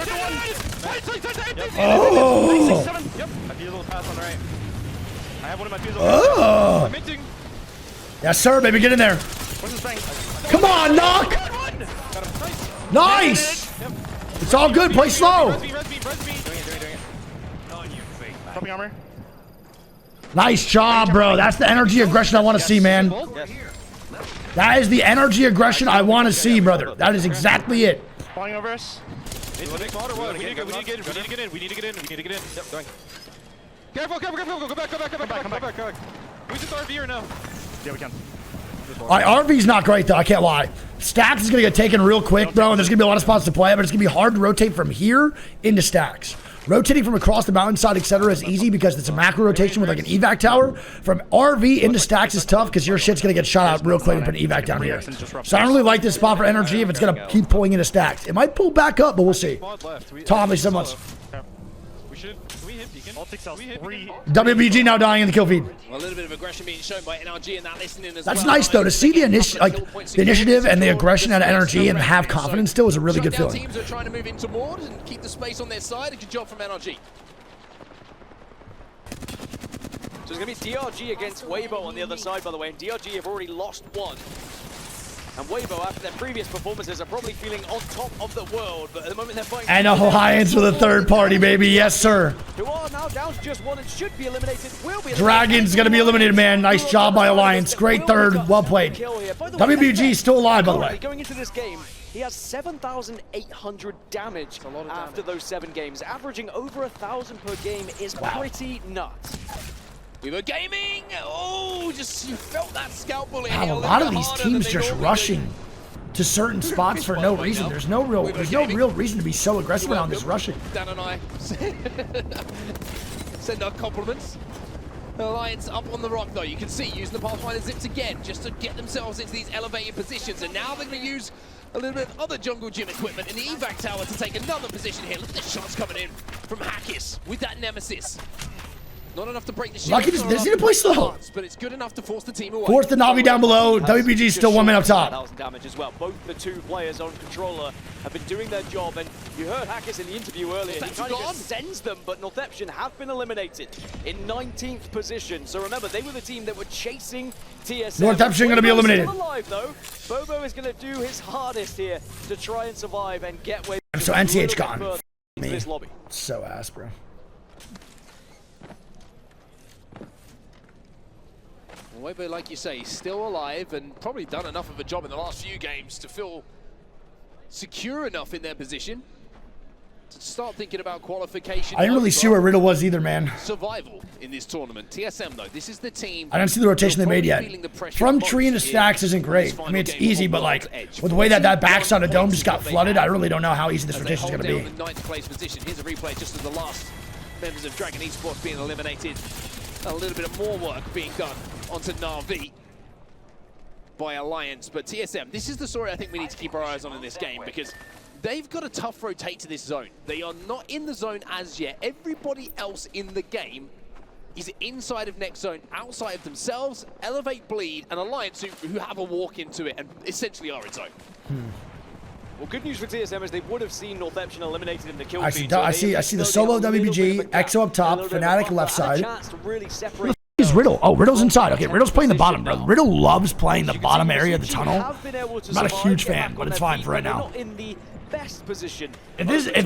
Oh. Yep. My fuse will pass on the right. I have one of my fuses. Oh. I'm minting. Yes, sir, baby, get in there. What's his strength? Come on, knock. Got him. Nice. It's all good. Play slow. Res me. Doing it. Dropping armor. Nice job, bro. That's the energy aggression I want to see, man. That is the energy aggression I want to see, brother. That is exactly it. Falling over us. We need to get in. We need to get in. Yep, going. Careful. Go back. We just RV or no? Yeah, we can. All right, RV's not great, though. I can't lie. Stacks is going to get taken real quick, bro, and there's going to be a lot of spots to play, but it's going to be hard to rotate from here into stacks. Rotating from across the mountainside, etc., is easy because it's a macro rotation with like an evac tower. From RV into stacks is tough because your shit's going to get shot out real quick and put an evac down here. So I don't really like this spot for energy if it's going to keep pulling into stacks. It might pull back up, but we'll see. Tom, thanks so much. Can we hit Beacon? WBG now dying in the kill feed. Well, a little bit of aggression being shown by NRG and that listening as That's well. nice, though, to see the initiative and the aggression out of energy and have confidence still is a really good feeling. Teams are trying to move into Maud and keep the space on their side. A good job from NRG. So it's going to be DRG against Weibo on the other side, by the way, and DRG have already lost one. And Weibo, after their previous performances, are probably feeling on top of the world, but at the moment they're fighting... And Alliance with a third party, baby. Yes, sir. Who are now down to just one and should be eliminated, will be eliminated. Dragon's going to be eliminated, man. Nice job by Alliance. Great third. Well played. WBG still alive, by the way. Going into this game, he has 7,800 damage after those 7 games. Averaging over 1,000 per game is pretty nuts. We were gaming. Oh, just you felt that scalp bullet. Wow, a lot of these teams just rushing to certain spots for no reason. There's no real reason to be so aggressive around this rushing. Dan and I send our compliments. Alliance up on the rock, though. You can see using the Pathfinder zips again just to get themselves into these elevated positions, and now they're going to use a little bit of other jungle gym equipment in the evac tower to take another position here. Look at the shots coming in from Hackis with that Nemesis. Not enough to break the shield. Lucky just need to play slow. But it's good enough to force the team away. Force the Navi down below. WBG's still 1 man up top. 1,000 damage as well. Both the 2 players on controller have been doing their job, and you heard Hackis in the interview earlier. He kind of just sends them, but Northeption have been eliminated in 19th position. So remember, they were the team that were chasing TSM. Northeption going to be eliminated. Still alive though. Bobo is going to do his hardest here to try and survive and get away. So NCH gone. Me. This lobby. So ass, bro. Weibo, like you say, still alive and probably done enough of a job in the last few games to feel secure enough in their position to start thinking about qualification. I didn't really see where Riddle was either, man. Survival in this tournament. TSM, though, this is the team. I didn't see the rotation they made yet. From tree into stacks isn't great. I mean, it's easy, but like, with the way that backside of dome just got flooded, I really don't know how easy this rotation is going to be. The 9th place position. Here's a replay just of the last members of Dragon Esports being eliminated. A little bit of more work being done onto Na'Vi by Alliance, but TSM, this is the story I think we need to keep our eyes on in this game, because they've got a tough rotate to this zone. They are not in the zone as yet. Everybody else in the game is inside of next zone, outside of themselves, Elevate, Bleed, and Alliance who have a walk into it and essentially are in zone. Well, good news for TSM is they would have seen Northeption eliminated in the kill feed. I see the solo WBG, EXO up top, Fnatic left side. Is Riddle? Oh, Riddle's inside. Okay, Riddle's playing the bottom, bro. Riddle loves playing the bottom area of the tunnel. I'm not a huge fan, but it's fine for right now. If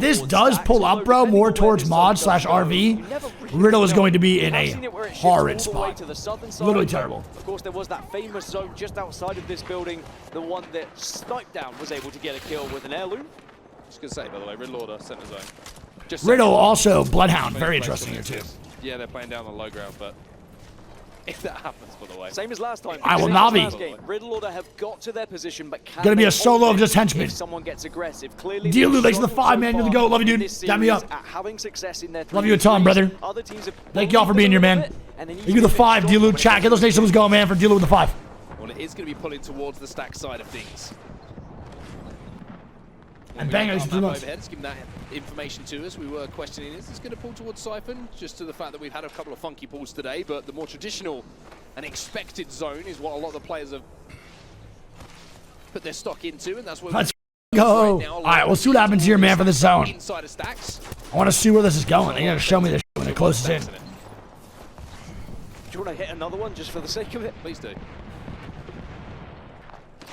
this does pull up, bro, more towards mod / RV, Riddle is going to be in a horrid spot. Literally terrible. Of course, there was that famous zone just outside of this building, the one that Snipedown was able to get a kill with an heirloom. Just gonna say, by the way, Riddle order center zone. Riddle also Bloodhound, very interesting here too. Yeah, they're playing down the low ground, but if that happens, by the way. Same as last time. I will Navi. Riddle order have got to their position, but can gonna be a solo of just henchmen. if someone gets aggressive. Clearly, Dilu, thanks for the 5, man. You're the GOAT. Love you, dude. Dab me up. Having success in their love you a ton, brother. Thank y'all for being here, man. You the 5, Dilu. Chat, get those nations going, man, for Dilu with the 5. Well, it is going to be pulling towards the stack side of things. And bang, I Let's give him that information to us. We were questioning, is this going to pull towards Siphon? Just to the fact that we've had a couple of funky pulls today, but the more traditional and expected zone is what a lot of the players have put their stock into, and that's where let's go. All right, we'll see what happens here, man, for this zone. Inside of stacks. I want to see where this is going. They got to show me this when it closes in. Do you want to hit another one just for the sake of it? Please do.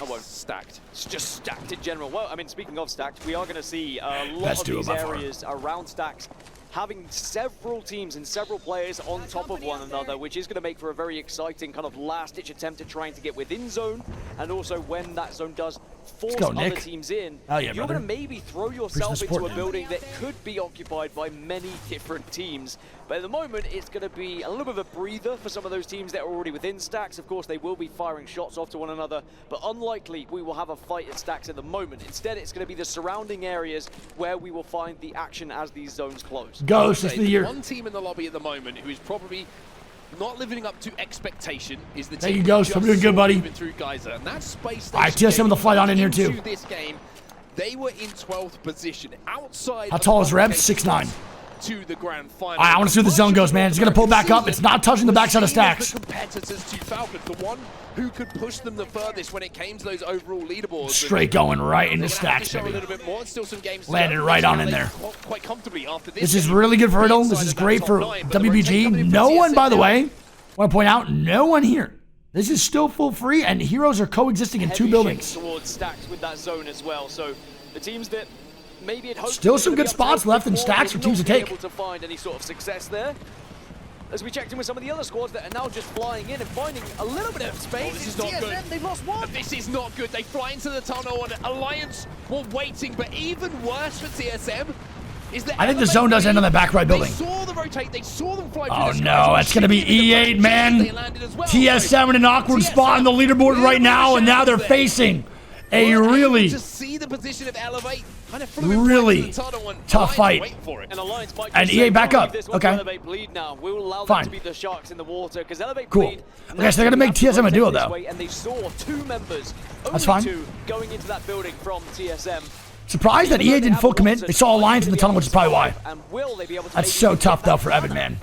I won't. Stacked. It's just stacked in general. Well, I mean, speaking of stacked, we are going to see a lot of these areas around stacks having several teams and several players on top of one another, which is going to make for a very exciting kind of last-ditch attempt at trying to get within zone, and also when that zone does force other teams in, you're going to maybe throw yourself into a building that could be occupied by many different teams. But at the moment, it's going to be a little bit of a breather for some of those teams that are already within Stacks. Of course, they will be firing shots off to one another, but unlikely we will have a fight at Stacks at the moment. Instead, it's going to be the surrounding areas where we will find the action as these zones close. Ghost is the year. One team in the lobby at the moment who is probably not living up to expectation is the team. There you go. So doing good, buddy. Through Geyser, and that space. All right, TSM with the flight on in here too. This game, they were in 12th position outside. How tall is Rebs? 6'9". To the grand final. All right, I want to see where the zone goes, man. It's going to pull back up. It's not touching the backside of Stacks. The competitors to Falcon, the one who could push them the furthest when it came to those overall leaderboards. Straight going right into Stacks, baby. A little bit more. Still some games landed right on in there. Quite comfortably after this. This is really good for Riddle. This is great for WBG. No one, by the way, I want to point out, no one here. This is still full free, and heroes are coexisting in two buildings. Towards Stacks with that zone as well. So the teams that maybe it hopes still some good spots left in Stacks for teams to take. Able to find any sort of success there. As we checked in with some of the other squads that are now just flying in and finding a little bit of space. This is not good. They've lost one. This is not good. They fly into the tunnel and Alliance were waiting, but even worse for TSM is that I think the zone does end on that back right building. They saw them rotate. They saw them fly. Oh no, it's going to be E8, man. TS7 in an awkward spot on the leaderboard right now, and now they're facing a really, really tough fight. And EA back up. Okay. Fine. Cool. Okay, so they're going to make TSM a duo, though. That's fine. Going into that building from TSM. Surprised that EA didn't full commit. They saw Alliance in the tunnel, which is probably why. That's so tough, though, for Evan, man.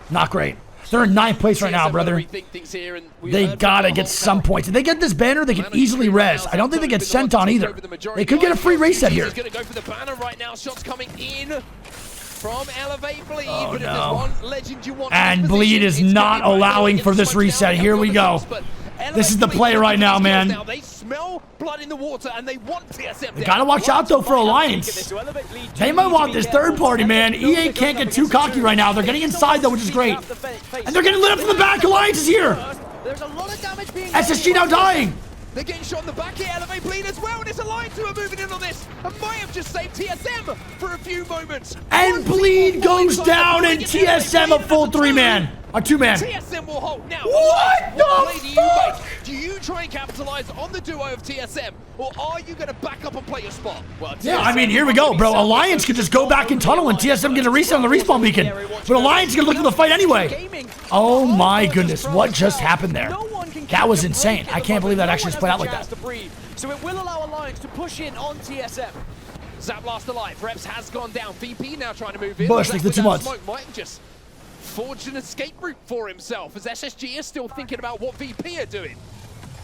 Not great. They're in 9th place right now, brother. They gotta get some points. If they get this banner, they can easily res. I don't think they get sent on either. They could get a free reset here. Oh no. And Bleed is not allowing for this reset. Here we go. This is the play right now, man. They smell blood in the water and they want TSM. They gotta watch out though for Alliance. They might want this third party, man. EA can't get too cocky right now. They're getting inside though, which is great. And they're getting lit up from the back. Alliance is here. SSG now dying. They're getting shot in the back here. Elevate Bleed as well. And it's Alliance who are moving in on this. And might have just saved TSM for a few moments. And Bleed goes down and TSM a full 3-man. A 2-man. TSM will hold now. What the fuck? Do you try and capitalize on the duo of TSM, or are you going to back up and play your spot? Well, yeah, I mean, here we go, bro. Alliance could just go back in tunnel and TSM get a reset on the respawn beacon. But Alliance is going to look for the fight anyway. Oh my goodness, what just happened there? That was insane. I can't believe that actually just played out like that. So it will allow Alliance to push in on TSM. Zap last alive. Reps has gone down. VP now trying to move in. Bush takes the 2 months. Might just forged an escape route for himself as SSG is still thinking about what VP are doing.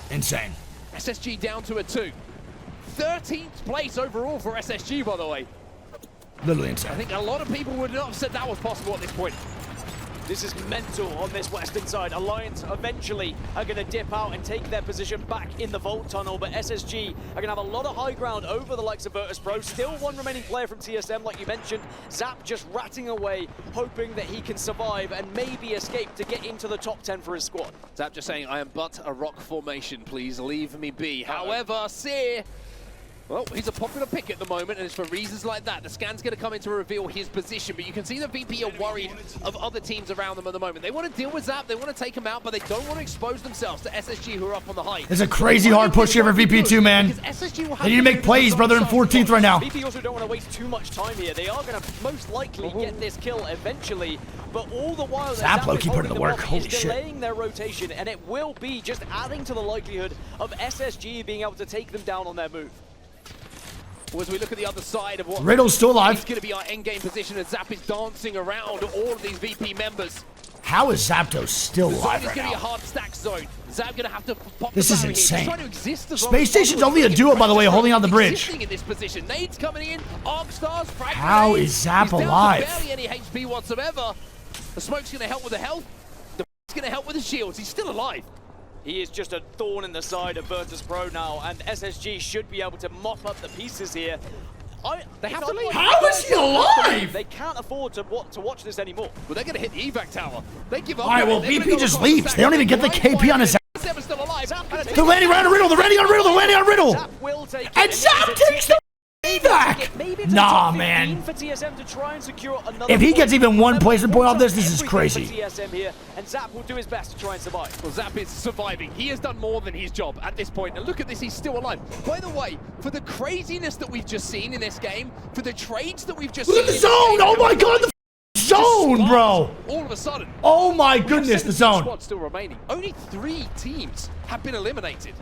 Insane. SSG down to a 2. 13th place overall for SSG, by the way. Literally insane. I think a lot of people would not have said that was possible at this point. This is mental on this western side. Alliance eventually are going to dip out and take their position back in the Vault Tunnel, but SSG are going to have a lot of high ground over the likes of Virtus Pro. Still one remaining player from TSM, like you mentioned. Zap just ratting away, hoping that he can survive and maybe escape to get into the top 10 for his squad. Zap just saying, I am but a rock formation, please leave me be. However, Seer, well, he's a popular pick at the moment, and it's for reasons like that. The scan's going to come in to reveal his position, but you can see the VP are worried of other teams around them at the moment. They want to deal with Zap, they want to take him out, but they don't want to expose themselves to SSG, who are up on the height. There's a crazy hard push here for VP2, man. They need to make plays, brother, in 14th right now. VP also don't want to waste too much time here. They are going to most likely get this kill eventually, but all the while Zap low-key put in the work. Holy shit. Delaying their rotation, and it will be just adding to the likelihood of SSG being able to take them down on their move. As we look at the other side of what Riddle's still alive. It's going to be our endgame position, and Zap is dancing around all of these VP members. How is Zapdos still alive right It's going to be a now? hard stack zone. Zap going to have to pop This the is barrier insane. here. He's trying to exist as long Space as Station's possible. only a duo, by the way, holding on the bridge. In this position. Nades coming in, Arc Stars, Frag How grenades. is Zap He's down to alive? barely any HP whatsoever. The smoke's going to help with the health. The going to help with the shields. He's still alive. He is just a thorn in the side of Virtus Pro now, and SSG should be able to mop up the pieces here. They have to leave. How is he alive? They can't afford to watch this anymore. Well, they're going to hit the evac tower. They give up. All right, well, They're gonna BP go just across the leaves. stack. They don't even get the KP on his ass. Seven's still alive. They're landing right on Riddle. They're landing on Riddle. They're landing on Riddle. Zap will take it. And Zap takes the evac. Maybe it's a Nah, top 15 man. for TSM to try and secure another If he point. gets even one Remember, placement point off this is everything crazy. for TSM here, and Zap will do his best to try and survive. Well, Zap is surviving. He has done more than his job at this point. And look at this, he's still alive. By the way, for the craziness that we've just seen in this game, for the trades that we've just Look seen at the in this game, zone. Oh my God, the zone, bro. all of a sudden. Oh my we have goodness, the 17 zone. squads still remaining. Only 3 teams have been eliminated.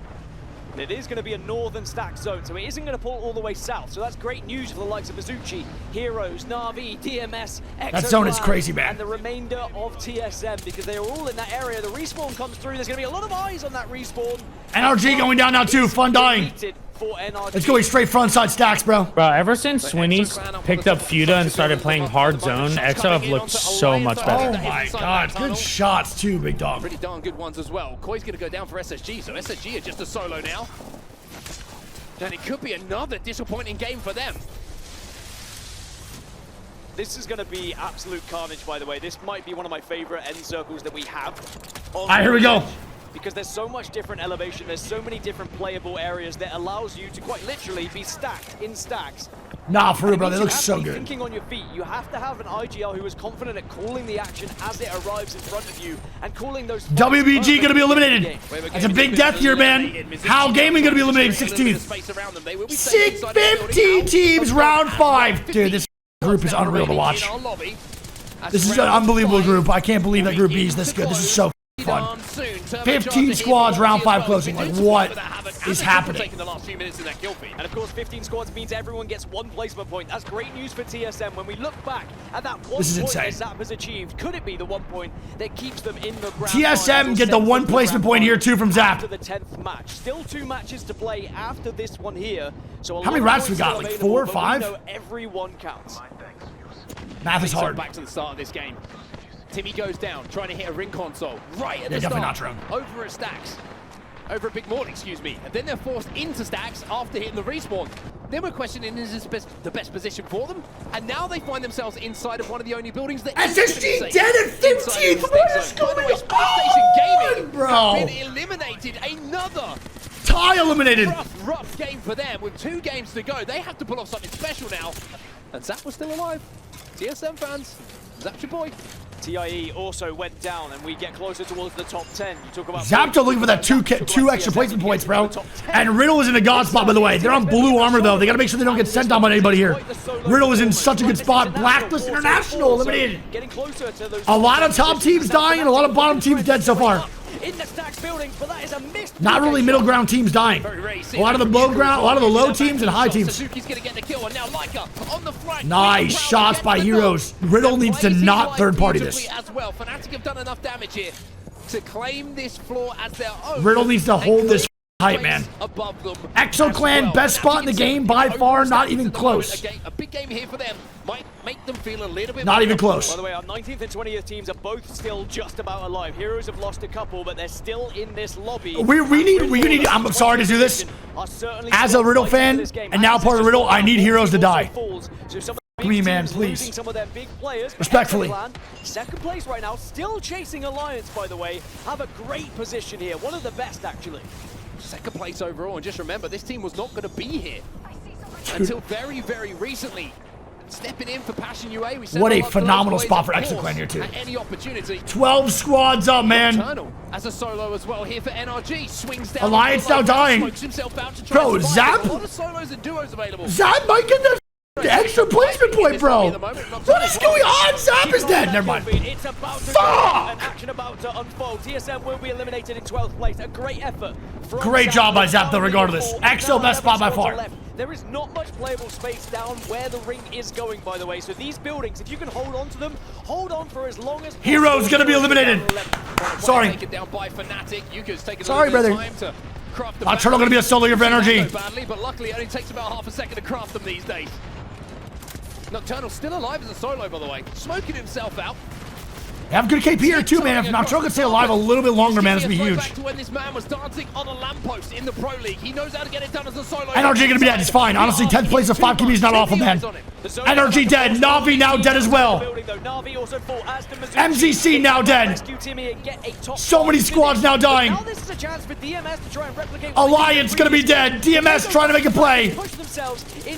And it is going to be a northern stack zone, so it isn't going to pull all the way south. So that's great news for the likes of Mizuchi, Heroes, Na'Vi, DMS, That zone is Exoclan, crazy, man. and the remainder of TSM, because they are all in that area. The respawn comes through. There's going to be a lot of eyes on that respawn. NRG going down now too. Fun dying. Deleted for NRG. It's going straight front side stacks, bro. Bro, ever since Swinny's picked up Fuda and started playing hard zone, XO have looked so much Oh better. my God, good shots too, big dog. Pretty darn good ones as well. Koi's going to go down for SSG, so SSG are just a solo now. And it could be another disappointing game for them. This is going to be absolute carnage, by the way. This might be one of my favorite end circles that we have. All right, here we go. Because there's so much different elevation, there's so many different playable areas that allows you to quite literally be stacked in stacks. Nah, for real, bro. They You look have to so be good. Thinking on your feet, you have to have an IGL who is confident at calling the action as it arrives in front of you and calling those. WBG gonna be eliminated. That's a big death here, man. How Gaming gonna be eliminated 16th. 15 teams, round 5. Dude, this group is unreal to watch. This is an unbelievable group. I can't believe that Group B is this good. This is so fun. 15 squads, round 5 closing. Like, what is happening? And of course, 15 squads means everyone gets 1 placement point. That's great news for TSM. When we look back at that 1 This is point insane. that Zap has achieved, could it be the 1 point that keeps them in the grand TSM finals get the or 1 sets placement the point here too from after Zap. the 10th match. Still 2 matches to play after this one here. So a How many lot of rats we points got? still Like available, 4 or but 5? we know everyone counts. Math is hard. Back to the start of this game. Timmy goes down, trying to hit a ring console. Right at the definitely not start. Over at Stacks. Over at Big Morning, excuse me. And then they're forced into Stacks after hitting the respawn. Then we're questioning, is this the best position for them? And now they find themselves inside of one of the only buildings that SSG dead at 15th. What is going on, bro? Have been eliminated. Another Tie eliminated. rough game for them with 2 games to go. They have to pull off something special now. And Zap was still alive. TSM fans, Zap's your boy. TIE also went down, and we get closer towards the top 10. You talk about Zapto looking for that 2 extra placement points, bro. And Riddle is in a god spot, by the way. They're on blue armor, though. They got to make sure they don't get sent down by anybody here. Riddle is in such a good spot. Blacklist International eliminated. Getting closer to those A lot of top teams dying and a lot of bottom teams dead so far. in the Stacks building, but that is a missed. Not really middle ground teams dying. A lot of the low ground, a lot of the low teams and high teams. Suzuki's gonna get the kill, and now Leica on the front. Nice shots by Heroes. Riddle needs to not third party this. As well, Fnatic have done enough damage here to claim this floor as their own. Riddle needs to hold this height, man. Above them. Exoclan, best spot in the game by far, not even close. A big game here for them might make them feel a little bit. Not even close. By the way, our 19th and 20th teams are both still just about alive. Heroes have lost a couple, but they're still in this lobby. We need. I'm sorry to do this. As a Riddle fan and now part of Riddle, I need Heroes to die. Me, man, please. Some of their big players, Respectfully. Second place right now, still chasing Alliance, by the way. Have a great position here. One of the best, actually. Second place overall, and just remember, this team was not going to be here until very, very recently. Stepping in for Passion UA. We What a phenomenal spot for Exoclan here, too. At any opportunity. 12 squads up, man. Eternal as a solo as well here for NRG. Swings down. Alliance now dying. Smokes himself out to try Bro, and survive. Zap? A lot of solos and duos available. Zap might get the extra placement point, bro. What is going on? Zap is dead. Never mind. It's about to Fuck! an action about to unfold. TSM will be eliminated in 12th place. A great effort. from Great job by Zap, though, regardless. EXO best spot by far. There is not much playable space down where the ring is going, by the way. So these buildings, if you can hold on to them, hold on for as long as possible. Heroes gonna be eliminated. Sorry. Taken down by Fnatic. Yuka's taken Sorry, a little brother. bit of time to craft the Eternal gonna be a solo here for NRG. badly, but luckily it only takes about half a second to craft them these days. Nocturnal still alive as a solo, by the way. Smoking himself out. They have good KP here too, man. If Nocturnal could stay alive a little bit longer, man, this would be huge. Back to when this man was dancing on a lamppost in the Pro League. He knows how to get it done as a solo. NRG gonna be dead. It's fine. Honestly, 10th place of 5 KP is not awful, man. NRG dead. Navi now dead as well. MZC now dead. So many squads now dying. Alliance gonna be dead. DMS trying to make a play.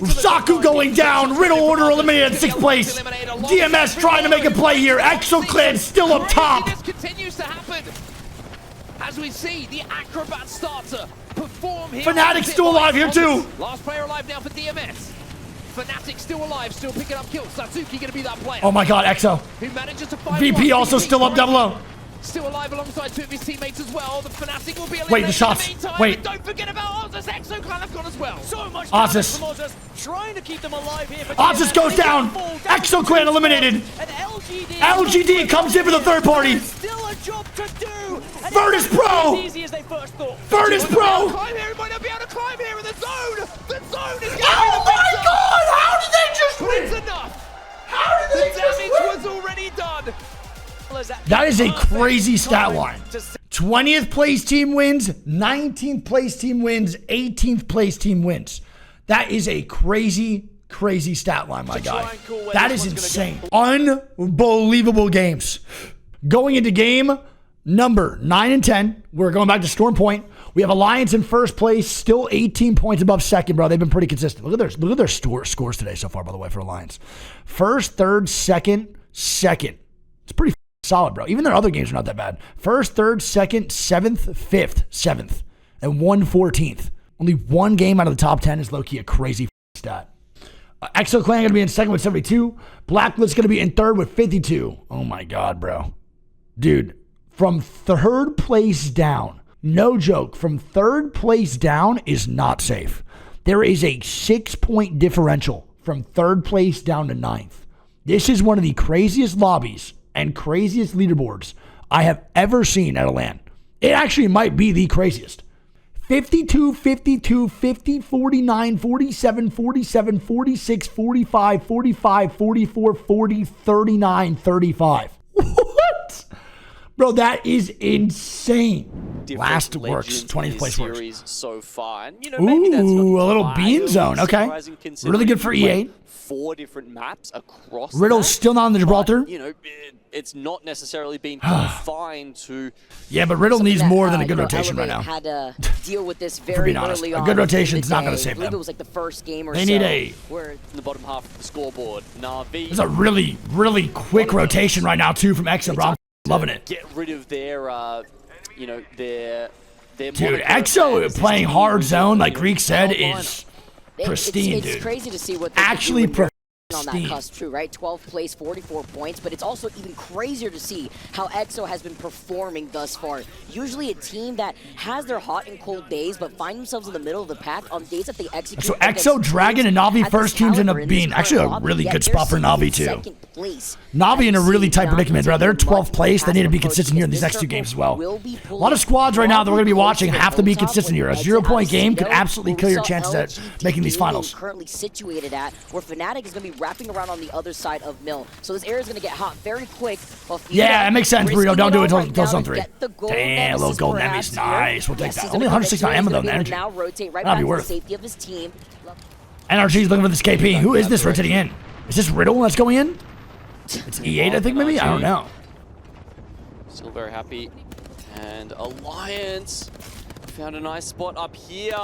Saku going down. Riddle Order eliminated 6th place. DMS trying to make a play here. Exo Clan still up top. This continues to happen. As we see the Acrobat start to perform here. Fnatic still alive here too. Last player alive now for DMS. Fnatic still alive, still picking up kills. Satsuki gonna be that player. Oh my god, Exo. Who manages to find VP also still up double O. Still alive alongside 2 of his teammates as well. The Fnatic will be eliminated. Wait, the shots. In the meantime, Wait. and don't forget about Ozus. Exo Clan have gone as well. So much Ozus. trying to keep them alive here. Ozus goes down. Exo Clan eliminated. LGD comes in for the third party. Still a job to do. Virtus Pro. Easy as they first thought. Virtus Pro. Climb here. He might not be able to climb here in the zone. The zone is getting Oh the my god! How did they just But win? it's enough. How did they The just damage win? was already done. That is a crazy stat line. 20th place team wins, 19th place team wins, 18th place team wins. That is a crazy, crazy stat line, my guy. That is insane. Unbelievable games. Going into game number 9 and 10, we're going back to Storm Point. We have Alliance in first place, still 18 points above second, bro. They've been pretty consistent. Look at their scores today so far, by the way, for Alliance. First, third, second. It's pretty solid, bro. Even their other games are not that bad. First, third, second, 7th, 5th, 7th, and 1/14th. Only one game out of the top 10 is low-key a crazy stat. Exo Clan going to be in second with 72. Blacklist going to be in third with 52. Oh my God, bro. Dude, from third place down, no joke, from third place down is not safe. There is a 6-point differential from third place down to 9th. This is one of the craziest lobbies and craziest leaderboards I have ever seen at a LAN. It actually might be the craziest. 52, 52, 50, 49, 47, 47, 46, 45, 45, 44, 40, 39, 35. What? Bro, that is insane. Last works, 20th place works. So far. And, you know, maybe that's Ooh, not a little bean zone. Okay. Really good for E8. 4 different maps across. Riddle's still not on the Gibraltar. But, you know, it's not necessarily been confined to. Yeah, but Riddle needs more than a good rotation right now. Had to deal with this For very being honest, early a on good rotation in is the not going to day. save I believe them. it was like the first game or They so. need a. In the bottom half of the scoreboard. Navi. It's a really, really quick rotation right now too from Exo, bro. I'm loving it. Get rid of their, you know, their. Dude, Exo playing hard zone, like Greek said, is pristine, it's dude. crazy to see what they Actually can do when you're on that pristine. cusp, true, right? 12th place, 44 points, but it's also even crazier to see how EXO has been performing thus far. Usually a team that has their hot and cold days, but find themselves in the middle of the pack on days that they execute. So Exo, Dragon, and Navi first teams end up being actually a really good spot for Navi too. Navi in a really tight predicament, bro. They're 12th place. They need to be consistent here in these next 2 games as well. A lot of squads right now that we're going to be watching have to be consistent here. A 0-point game could absolutely kill your chances at making these finals. Currently situated at where Fnatic is going to be wrapping around on the other side of Mill. So this area is going to get hot very quick. Yeah, it makes sense, Burrito. Don't do it until zone 3. Damn, a little gold golden enemies. Nice. We'll take that. Only 169 ammo though in the energy. Now rotate right That'd back be to the worth. safety of his team. NRG's looking for this KP. Who is this rotating in? Is this Riddle that's going in? It's E8, I think, maybe? I don't know. Still very happy. And Alliance found a nice spot up here.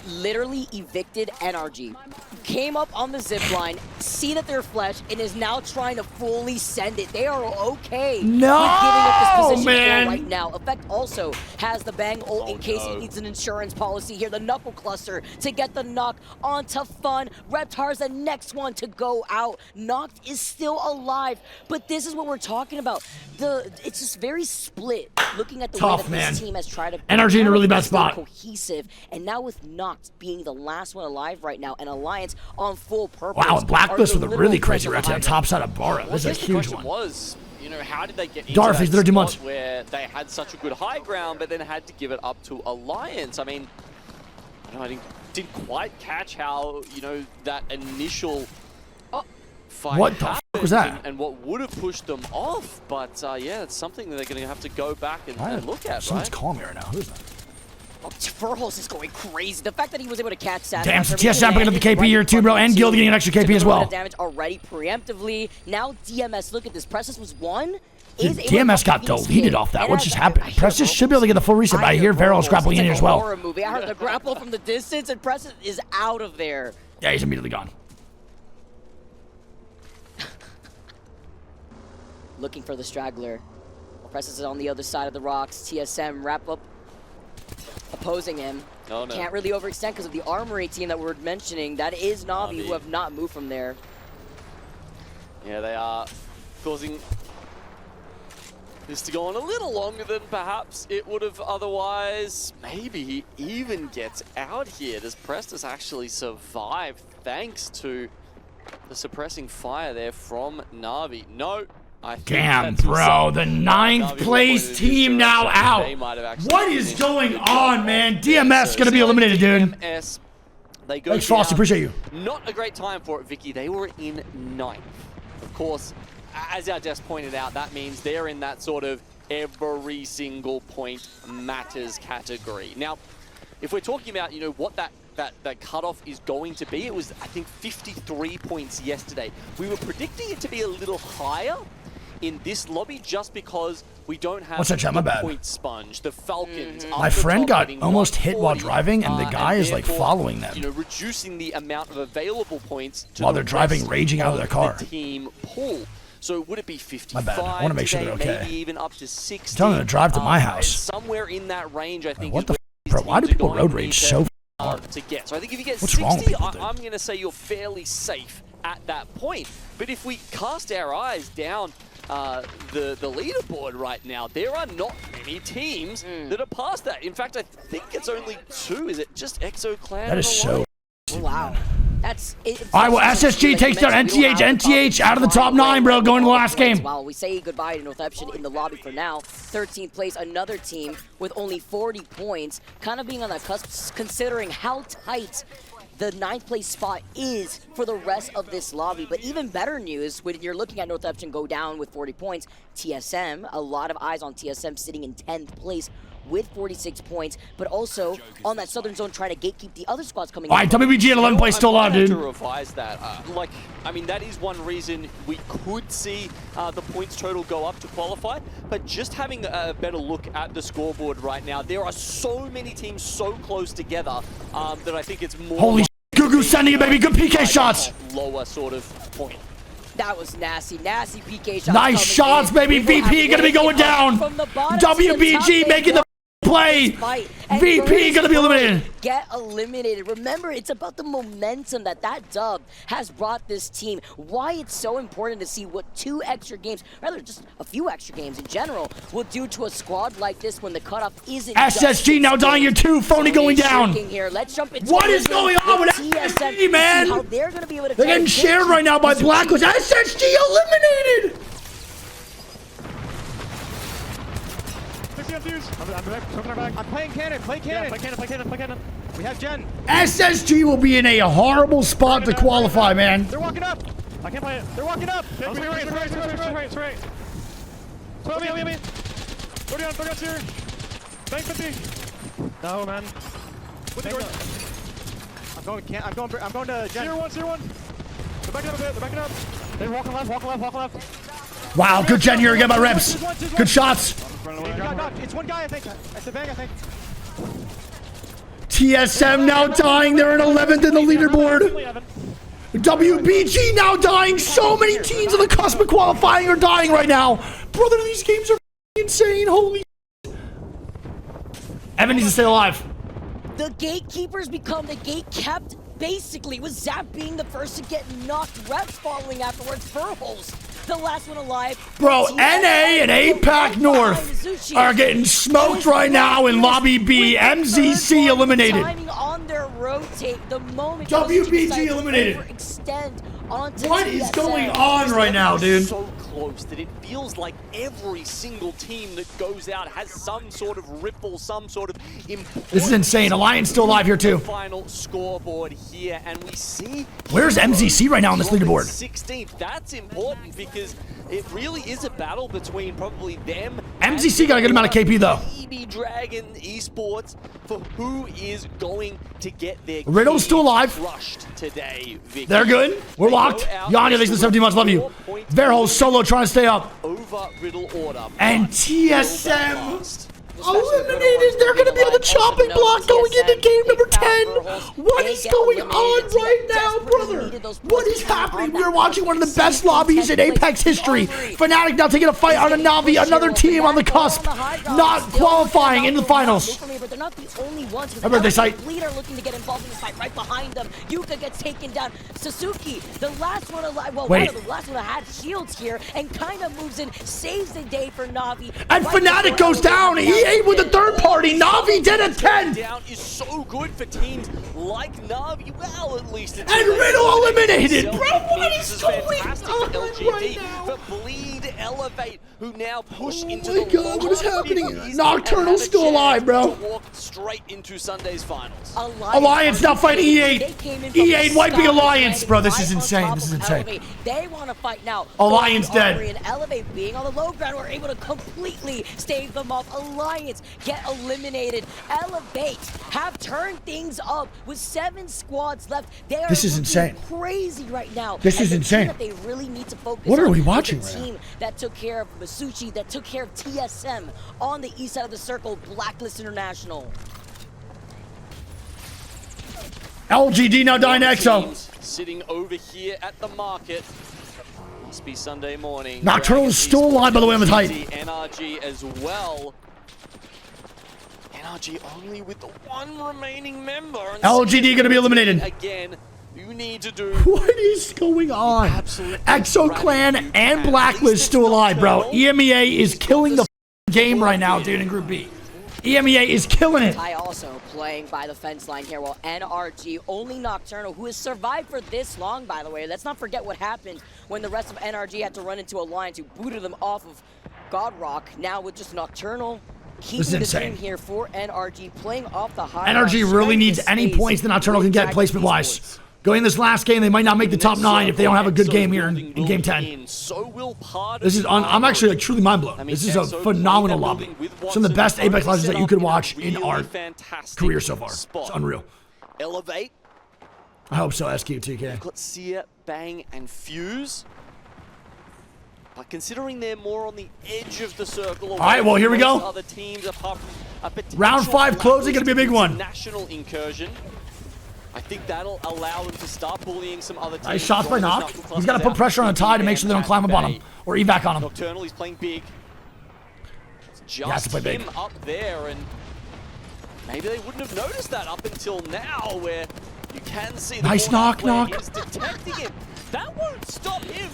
Literally evicted NRG. Came up on the zip line, see that they're flesh, and is now trying to fully send it. They are okay with giving up this position man. right now. Effect also has the bang ult in case he needs an insurance policy here. The knuckle cluster to get the knock onto Fun. Reptar's the next one to go out. Noct is still alive, but this is what we're talking about. It's just very split. Looking at the way that this team has tried to NRG in a really bad spot. Cohesive, and now with Noct being the last one alive right now, and Alliance on full purpose. Wow, and Blacklist with a really crazy threat rotate on top side of Bara. This is a huge one. Was, you know, how did they get into Darth, that he's there 2 months. spot where they had such a good high ground, but then had to give it up to Alliance? I mean, I didn't quite catch how, you know, that initial fight What the happened. What was that? And what would have pushed them off, but yeah, it's something that they're going to have to go back and look at, Someone's right? calling me right now. Who's that? Oh, Furhos is going crazy. The fact that he was able to catch that. Damn, so TSM picking up the KP here too, bro. And Guild getting an extra KP as well. Damage already preemptively. Now DMS, look at this. Pressus was one. Dude, DMS got deleted off that. What just happened? Pressus should be able to get the full reset, but I hear Varel's grappling in here as well. I heard the grapple from the distance, and Pressus is out of there. Yeah, he's immediately gone. Looking for the straggler. Pressus is on the other side of the rocks. TSM wrap up opposing him. Oh, no. Can't really overextend because of the armory team that we're mentioning. That is Na'Vi, who have not moved from there. Yeah, they are causing this to go on a little longer than perhaps it would have otherwise. Maybe he even gets out here. Does Prestus actually survive thanks to the suppressing fire there from Na'Vi? No. Damn, bro, the 9th place team now out. What is going on, man? DMS gonna be eliminated, dude. They go Thanks, Frost, appreciate you. Not a great time for it, Vicky. They were in 9th. Of course, as our desk pointed out, that means they're in that sort of every single point matters category. Now, if we're talking about, you know, what that cutoff is going to be, it was, I think, 53 points yesterday. We were predicting it to be a little higher in this lobby just because we don't have the point sponge. The Falcons. My friend got almost hit while driving, and the guy is like following them. You know, reducing the amount of available points to while they're driving, raging out of their car. The team pool. So would it be 55? My bad. I want to make sure they're okay. Maybe even up to 60. Tell them to drive to my house. Somewhere in that range, I think. What the bro? Why do people road rage so hard to get? So I think if you get What's 60, wrong with people, I'm going to say you're fairly safe at that point. But if we cast our eyes down the leaderboard right now, there are not many teams that are past that. In fact, I think it's only 2. Is it just ExoClan? That is so. Wow. That's it. All right, well, SSG takes down NTH out of the top 9, bro, going to the last game. Well, we say goodbye to Northampton in the lobby for now. 13th place, another team with only 40 points, kind of being on that cusp, considering how tight the 9th place spot is for the rest of this lobby. But even better news, when you're looking at Northampton go down with 40 points, TSM, a lot of eyes on TSM sitting in 10th place with 46 points, but also on that southern zone trying to gatekeep the other squads coming in. All right, WBG at 11th place still alive, dude. To revise that. I mean, that is one reason we could see the points total go up to qualify, but just having a better look at the scoreboard right now, there are so many teams so close together that I think it's more... Holy Gugu sending it, baby. Good PK shots. Lower sort of point. That was nasty PK shots. Nice shots, baby. VP gonna be going down. WBG making the play. VP gonna be eliminated. Get eliminated. Remember, it's about the momentum that dub has brought this team. Why it's so important to see what 2 extra games, rather just a few extra games in general, will do to a squad like this when the cutoff isn't. SSG now dying here too. Phony going down. Let's jump into what is going on with SSG, man? How they're gonna be able to. They're getting shared right now by Blacklist. SSG eliminated. I'm playing cannon, play cannon. Yeah, play cannon. We have Jen. SSG will be in a horrible spot to qualify, man. They're walking up. I can't play it. They're walking up. It's right. Help me. Go down, here. Bank 50. No, man. With the door. I'm going to Jen. Tier one. They're backing up a bit. They're backing up. They're walking left. Wow, good Jen here. Get my reps. Good shots. It's one guy, I think. That's the bang, I think. TSM now dying. They're in 11th in the leaderboard. WBG now dying. So many teams on the cusp of qualifying are dying right now. Brother, these games are insane. Holy. Evan needs to stay alive. The gatekeepers become the gate kept, basically, with Zap being the first to get knocked reps following afterwards. Furholes, the last one alive. Bro, NA and APAC North are getting smoked right now in Lobby B. MZC eliminated. Timing on their rotate, the moment WBG eliminated. extend onto what is going on right now, dude? So close that it feels like every single team that goes out has some sort of ripple, some sort of important. This is insane. Alliance still alive here too. Final scoreboard here, and we see. Where's MZC right now on this leaderboard? 16th. That's important because it really is a battle between probably them. MZC got a good amount of KP though. EB Dragon Esports for who is going to get their Riddle's still alive. crushed today, Vicky. They're good. We're locked. Yanya, thanks for the 17 months. Love you. Verho solo trying to stay up. Over Riddle order. And TSM eliminated. They're going to be on the chopping block going into game number 10. What is going on right now, brother? What is happening? We are watching one of the best lobbies in Apex history. Fnatic now taking a fight on a Na'Vi, another team on the cusp, not qualifying in the finals. They're not the only ones. Happy birthday, Sight. Fleet are looking to get involved in this fight right behind them. Yuka gets taken down. Suzuki, the last one alive, well, one of the last one that had shields here, and kind of moves in, saves the day for Na'Vi. And Fnatic goes down. EA with the third party. Na'Vi dead at 10. Down is so good for teams like Na'Vi. Well, at least it's and Riddle eliminated. Bro, what is going on LGD right now? for Bleed Elevate, who now push into my the God, what is happening? Nocturnal's still alive, bro. Walk straight into Sunday's finals. Alliance now fighting E8. E8 wiping Alliance, bro. This is insane. This is insane. They want to fight now. Alliance dead. And Elevate being on the low ground, we're able to completely stave them off. Alliance get eliminated. Elevate have turned things up with 7 squads left. They are this is insane. Crazy right now. This is insane. That they really need to focus. What are on we watching the right team now? that took care of Masucci, that took care of TSM on the east side of the circle, Blacklist International. LGD now dying to EXO. Sitting over here at the market. Must be Sunday morning. Nocturnal is still alive, by the way, on the height. NRG as well. NRG only with the one remaining member. LGD gonna be eliminated. Again, you need to do. What is going on? EXO Clan and Blacklist still alive, bro. EMEA is killing the game right now, dude, in Group B. EMEA is killing it. I also playing by the fence line here, while NRG, only Nocturnal, who has survived for this long, by the way. Let's not forget what happened when the rest of NRG had to run into Alliance, who booted them off of Godrock. Now with just Nocturnal keeping the team here for NRG, playing off the high. NRG really needs any points that Nocturnal can get placement-wise. Going this last game, they might not make the top 9 if they don't have a good game here in game 10. This is I'm actually like truly mind blown. This is a phenomenal lobby. Some of the best Apex lobbies that you could watch in our career so far. It's unreal. Elevate. I hope so, SQ2K. We've got Seer, Bang, and Fuse. But considering they're more on the edge of the circle. All right, well, here we go. Other teams, apart from a round 5 closing, gonna be a big one. National incursion. I think that'll allow them to start bullying some other teams. Nice shots by Knock. He's got to put pressure on a tie to make sure they don't climb up on him or evac on him. Nocturnal, he's playing big. It's just play big. him up there, and maybe they wouldn't have noticed that up until now, where you can see the nice Knock. is detecting him. That won't stop him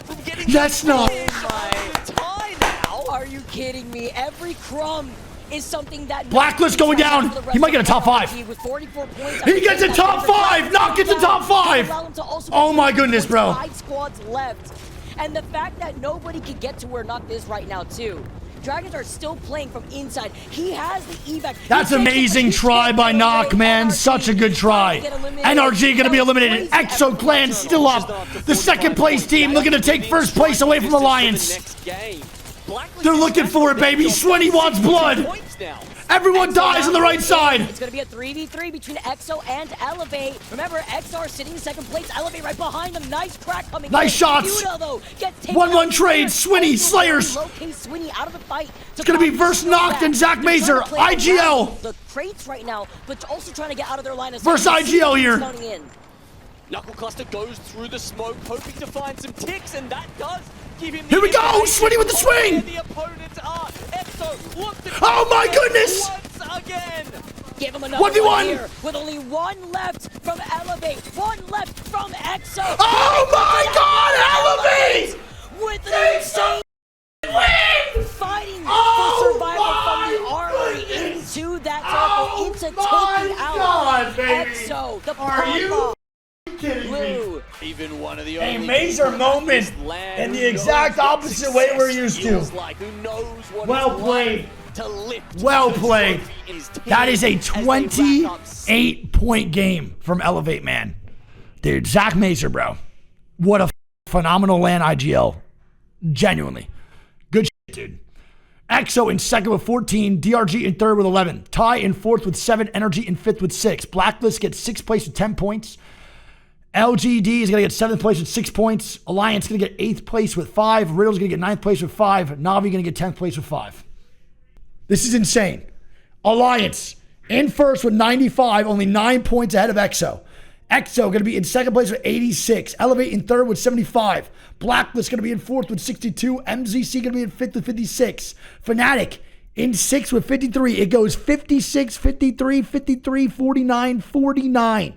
from getting Yes, Knock. tie now. Are you kidding me? Every crumb is something that Blacklist going down. He might get a top 5. With 44 points, he gets a top 5. Knock gets a top 5. Oh my goodness, bro. 5 squads left, and the fact that nobody can get to where Knock is right now too. Dragons are still playing from inside. He has the evac. That's amazing try by Knock, man. Such a good try. NRG gonna be eliminated. EXO Clan still up. The second place team looking to take first place away from Alliance. They're looking for it, baby. Swinny wants blood. Everyone dies on the right side. It's going to be a 3v3 between EXO and Elevate. Remember, XR sitting in second place. Elevate right behind them. Nice crack coming. Nice shots. 1-1 trade. Swinny, Slayers. Swinny out of the fight. It's going to be versus Noct and Zach Mazer. IGL. The crates right now, but also trying to get out of their line of versus IGL here. Knuckle Cluster goes through the smoke, hoping to find some ticks, and that does give him. Here we go! Swinny with the swing! The opponents are EXO. Oh my goodness! Once again. Give him another 1v1 here with only 1 left from Elevate, 1 left from EXO. Oh my God, Elevate! With an insane win! Fighting for survival from the armory into that circle, into taking out God, baby. EXO. The Are you kidding me? Blue. Even one of the A only major people moment in this land in who the exact knows what opposite way we're success used to. feels like, who knows what Well it's played. like to lift Well the played. trophy in his team That is a as they rack up 28-point game from Elevate, man. Dude, Zach Mazer, bro. What a phenomenal land IGL. Genuinely. Good shit, dude. EXO in second with 14. DRG in third with 11. Ty in fourth with 7. Energy in fifth with 6. Blacklist gets 6th place with 10 points. LGD is going to get 7th place with 6 points. Alliance is going to get 8th place with 5. Riddle's going to get 9th place with 5. Navi going to get 10th place with 5. This is insane. Alliance in first with 95, only 9 points ahead of EXO. EXO going to be in second place with 86. Elevate in third with 75. Blacklist going to be in fourth with 62. MZC going to be in fifth with 56. Fnatic in sixth with 53. It goes 56, 53, 53, 49, 49.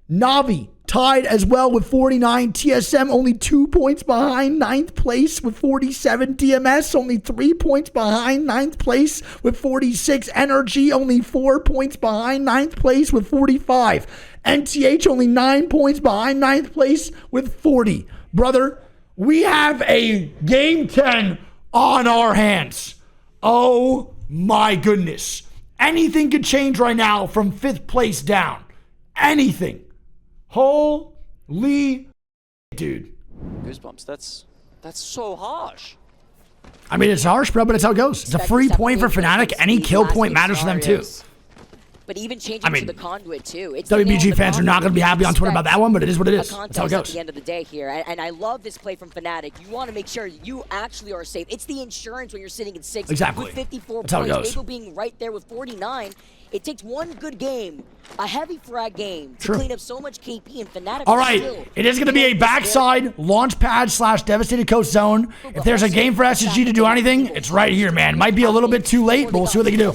Navi tied as well with 49. TSM only 2 points behind 9th place with 47. DMS only 3 points behind 9th place with 46. Energy only 4 points behind 9th place with 45. NTH only 9 points behind 9th place with 40. Brother, we have a game 10 on our hands. Oh my goodness. Anything could change right now from 5th place down. Anything. Holy dude. Goosebumps. That's so harsh. I mean, it's harsh, bro, but it's how it goes. It's a free point for Fnatic. Any kill point matters for them, too. But even changing to the conduit, too. It's WBG fans are not going to be happy on Twitter about that one, but it is what it is. That's how it goes. At the end of the day here, and I love this play from Fnatic. You want to make sure you actually are safe. It's the insurance when you're sitting in 6th Exactly. with 54 That's how it points. goes. Naval being right there with 49. It takes one good game, a heavy frag game, to True. clean up so much KP and Fnatic. All right, it is going to be a backside launch pad / devastated coast zone. If there's a game for SSG to do anything, it's right here, man. Might be a little bit too late, but we'll see what they can do.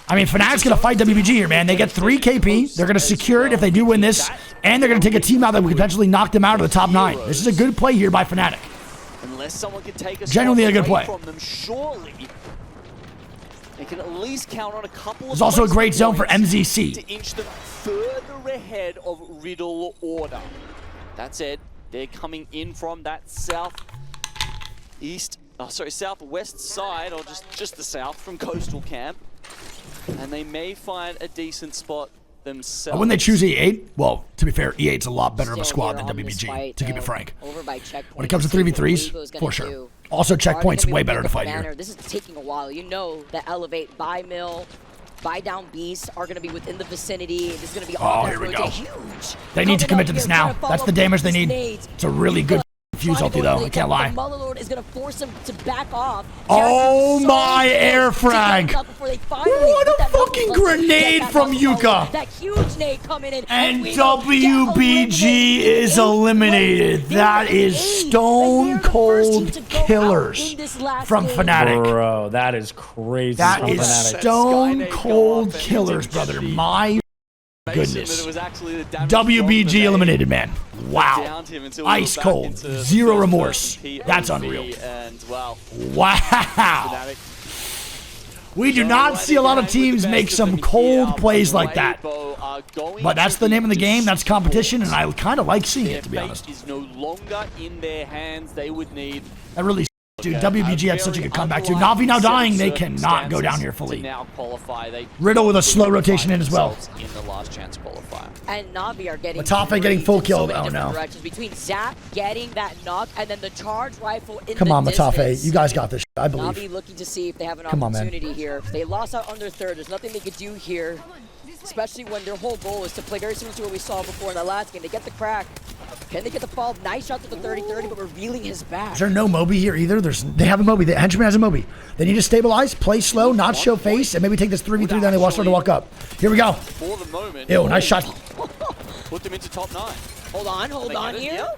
I mean, Fnatic's going to fight WBG here, man. They get 3 KP. They're going to secure it if they do win this, and they're going to take a team out that would potentially knock them out of the top 9. This is a good play here by Fnatic. Unless someone can take a Genuinely a good play. from them, surely they can at least count on a couple of There's also a great zone for MZC. to inch them further ahead of Riddle order. That's it. They're coming in from that southwest side, or just the south from Coastal Camp. And they may find a decent spot themselves. When they choose E8, well, to be fair, E8's a lot better of a squad than WBG, to keep it frank. When it comes to 3v3s, for sure. Also, Checkpoint's way better to fight here. This is taking a while. You know that Elevate, buy Mill, buy down Beast are going to be within the vicinity. This is going to be all here we go. huge. They need to commit to this now. That's the damage they need. It's a really good fuse ulti, though. I can't lie. Mullalord is going to force him to back off. Oh my air frag! What a fucking grenade from Yuka! That huge nade coming in. And WBG is eliminated. That is stone cold killers from Fnatic. Bro, that is crazy. That is Fnatic. stone cold killers, brother. My goodness. WBG eliminated, man. Wow. Ice cold. Zero remorse. That's unreal. Wow. We do not see a lot of teams make some cold plays like that. But that's the name of the game. That's competition, and I kind of like seeing it, to be honest. Is no longer in their hands. They would need. That really, dude. WBG had such a good comeback too. Navi now dying. They cannot go down here fully. Riddle with a slow rotation in as well. In the last chance qualifier. And Navi are getting Matafe getting full kill. so many Oh no. directions. Between Zap getting that knock and then the charge rifle in Come the on, Matafe. distance. You guys got this. I Navi believe. looking to see if they have an Come on, man. opportunity here. They lost out under third. There's nothing they could do here, especially when their whole goal is to play very similar to what we saw before in the last game. They get the crack. Can they get the fall? Nice shot to the 30-30, but revealing his back. Is there no Moby here either? They have a Moby. The henchman has a Moby. They need to stabilize, play slow, not show face, and maybe take this 3v3, then they start to walk up. Here we go. For the moment. Ew, nice shot. Put them into top 9. Hold on here.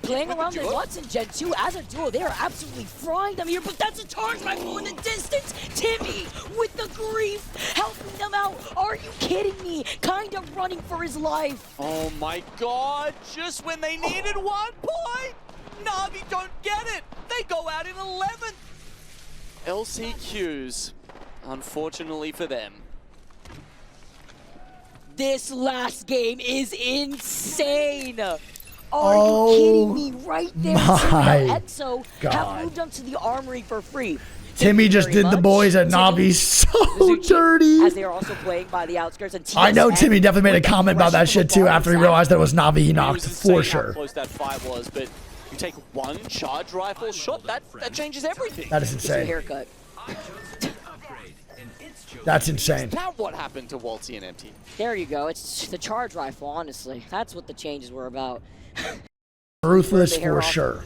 Playing around the Watson Gen 2 as a duo, they are absolutely frying them here, but that's a charge rifle in the distance. Timmy with the grief, helping them out. Are you kidding me? Kind of running for his life. Oh my god, just when they needed 1 point, Navi don't get it. They go out in 11th. LCQs, unfortunately for them, This last game is insane. Are you kidding me? Right there, EXO have moved up to the armory for free. Timmy just did the boys at Navi so dirty. As they are also playing by the outskirts. And I know Timmy definitely made a comment about that shit too after he realized that it was Navi he knocked for sure. How close that fight was, but you take one charge rifle shot, that changes everything. That is insane. Haircut. That's insane. Now what happened to Waltzy and MT? There you go. It's the charge rifle, honestly. That's what the changes were about. Ruthless for sure.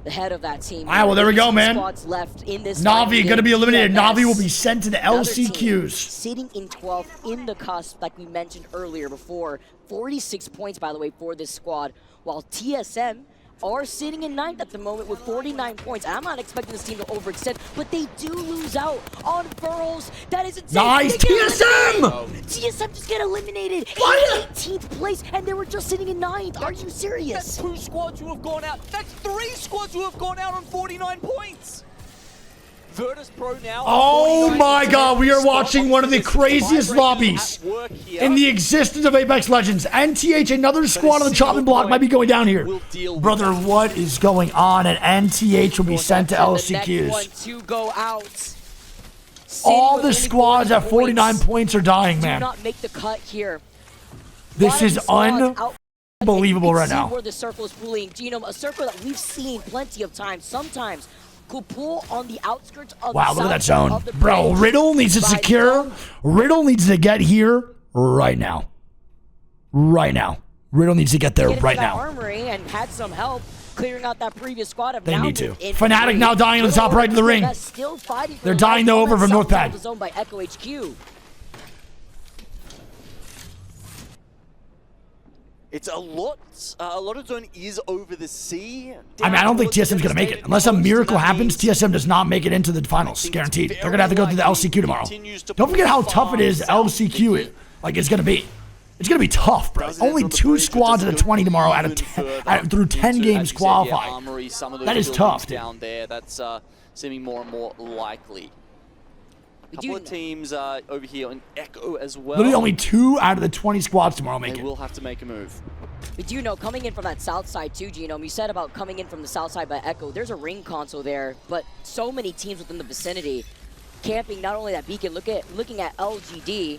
The head of that team. All right, well, there we go, man. Left in this Navi going to be eliminated. Navi will be sent to the LCQs. Sitting in 12th in the cusp, like we mentioned earlier before. 46 points, by the way, for this squad. While TSM are sitting in 9th at the moment with 49 points. I'm not expecting this team to overextend, but they do lose out on Burrows. That is insane. Nice, TSM! TSM just get eliminated in 18th place, and they were just sitting in 9th. Are you serious? That's 2 squads who have gone out. That's 3 squads who have gone out on 49 points. Virtus Pro now. Oh my god, we are watching one of the craziest lobbies in the existence of Apex Legends. NTH, another squad on the chopping block might be going down here. Brother, what is going on? And NTH will be sent to LCQs. To go out. All the squads at 49 points are dying, man. Do not make the cut here. This is unbelievable right now. Where the circle is pulling. Genome, a circle that we've seen plenty of times. Sometimes could pull on the outskirts of wow, look at that zone. Bro, Riddle needs to secure. Riddle needs to get here right now. Right now. Riddle needs to get there right now. Armory and had some help clearing out that previous squad. They need to. Fnatic now dying on the top right of the ring. They're dying though over from North Pad. Zone by Echo HQ. It's a lot of zone is over the sea. I mean, I don't think TSM's going to make it. Unless a miracle happens, TSM does not make it into the finals. Guaranteed. They're going to have to go through the LCQ tomorrow. Don't forget how tough it is, LCQ, like it's going to be. It's going to be tough, bro. Only 2 squads at a 20 tomorrow out of 10, through 10 games qualify. That is tough, dude. Down there, that's seeming more and more likely. A couple of teams over here on Echo as well. Literally only 2 out of the 20 squads tomorrow make it. They will have to make a move. But do you know, coming in from that south side too, Genome, you said about coming in from the south side by Echo, there's a ring console there, but so many teams within the vicinity camping not only that beacon, looking at LGD,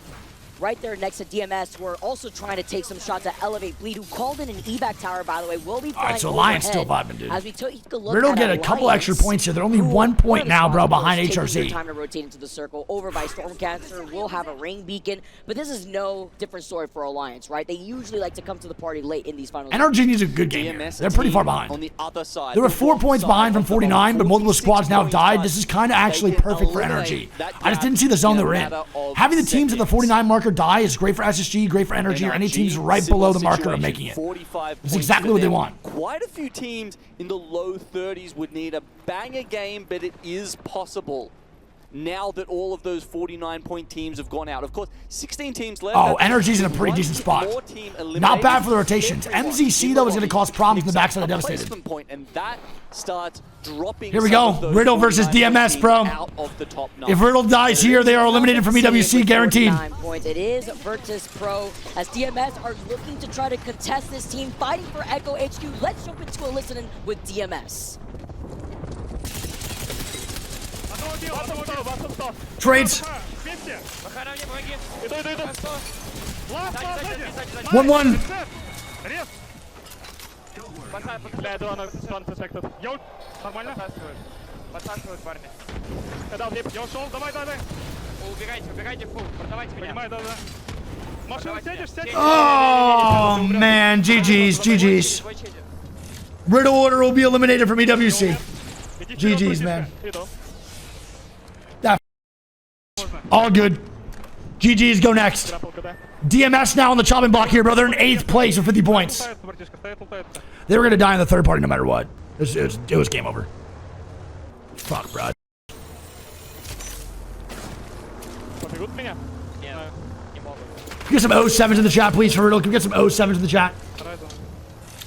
right there next to DMS, who are also trying to take some shots at Elevate Bleed, who called in an evac tower, by the way, will be flying. Alright, so Alliance still vibing, dude. As we take a look Riddle get a couple extra points here. They're only 1 point now, bro, behind HRC. Time to rotate into the circle. Over by Stormcaster, will have a ring beacon, but this is no different story for Alliance, right? They usually like to come to the party late in these finals. NRG needs a good game here. They're pretty far behind. On the other side, they were 4 points behind from 49, but multiple squads now died. This is kind of actually perfect for NRG. I just didn't see the zone they were in. Having the teams at the 49 marker die is great for SSG, great for NRG, or any teams right below the marker of making it. It's exactly what they want. Quite a few teams in the low 30s would need a banger game, but it is possible now that all of those 49-point teams have gone out. Of course, 16 teams left. Oh, NRG's in a pretty decent spot. Not bad for the rotations. MZC, though, is going to cause problems in the backside of Devastated. And that starts dropping. Here we go. Riddle versus DMS, bro. If Riddle dies here, they are eliminated from EWC, guaranteed. It is Virtus Pro, as DMS are looking to try to contest this team, fighting for Echo HQ. Let's jump into a listening with DMS. Trades. 1-1. Бля, дрона проспектов. Йоу, нормально? Подсасывают парни. Да, я ушел, давай. Убегайте, фу, продавайте меня. Понимаю, да. Машину сядешь. Oh, man, GG's. Riddle Order will be eliminated from EWC. GG's, man. All good. GG's go next. DMS now on the chopping block here, bro. They're in 8th place with 50 points. They were going to die in the third party no matter what. It was game over. Fuck, bro. Can we get some 07s in the chat, please, for Riddle? Can we get some 07s in the chat?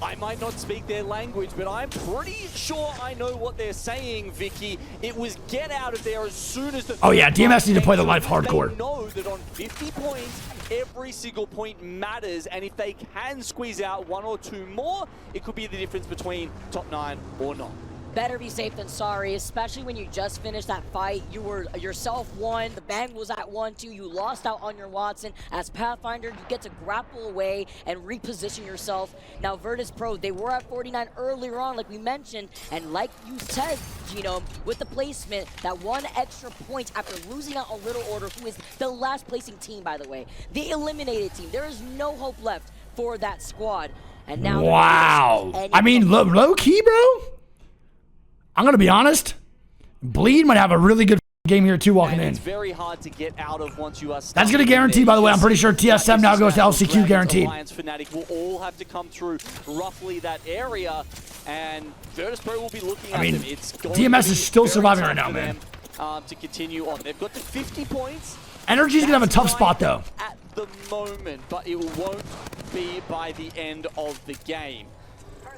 I might not speak their language, but I'm pretty sure I know what they're saying, Vicky. It was get out of there as soon as the... Oh yeah, DMS need to play the life hardcore. They know that on 50 points, every single point matters, and if they can squeeze out 1 or 2 more, it could be the difference between top 9 or not. Better be safe than sorry, especially when you just finished that fight. You were yourself one, the Bang was at 1-2, you lost out on your Watson. As Pathfinder, you get to grapple away and reposition yourself. Now Virtus Pro, they were at 49 earlier on, like we mentioned, and like you said, Genome, with the placement, that 1 extra point after losing out on Little Order, who is the last placing team, by the way. The eliminated team. There is no hope left for that squad. And now wow. I mean, low key, bro. I'm going to be honest. Bleed might have a really good game here, too, walking in. It's very hard to get out of once you are stuck. That's going to guarantee, by the way. I'm pretty sure TSM now goes to LCQ guaranteed. Alliance Fnatic will all have to come through roughly that area, and Virtus Pro will be looking at them. It's DMS is still surviving right now, man. To continue on. They've got to 50 points. Energy's going to have a tough spot, though. At the moment, but it won't be by the end of the game.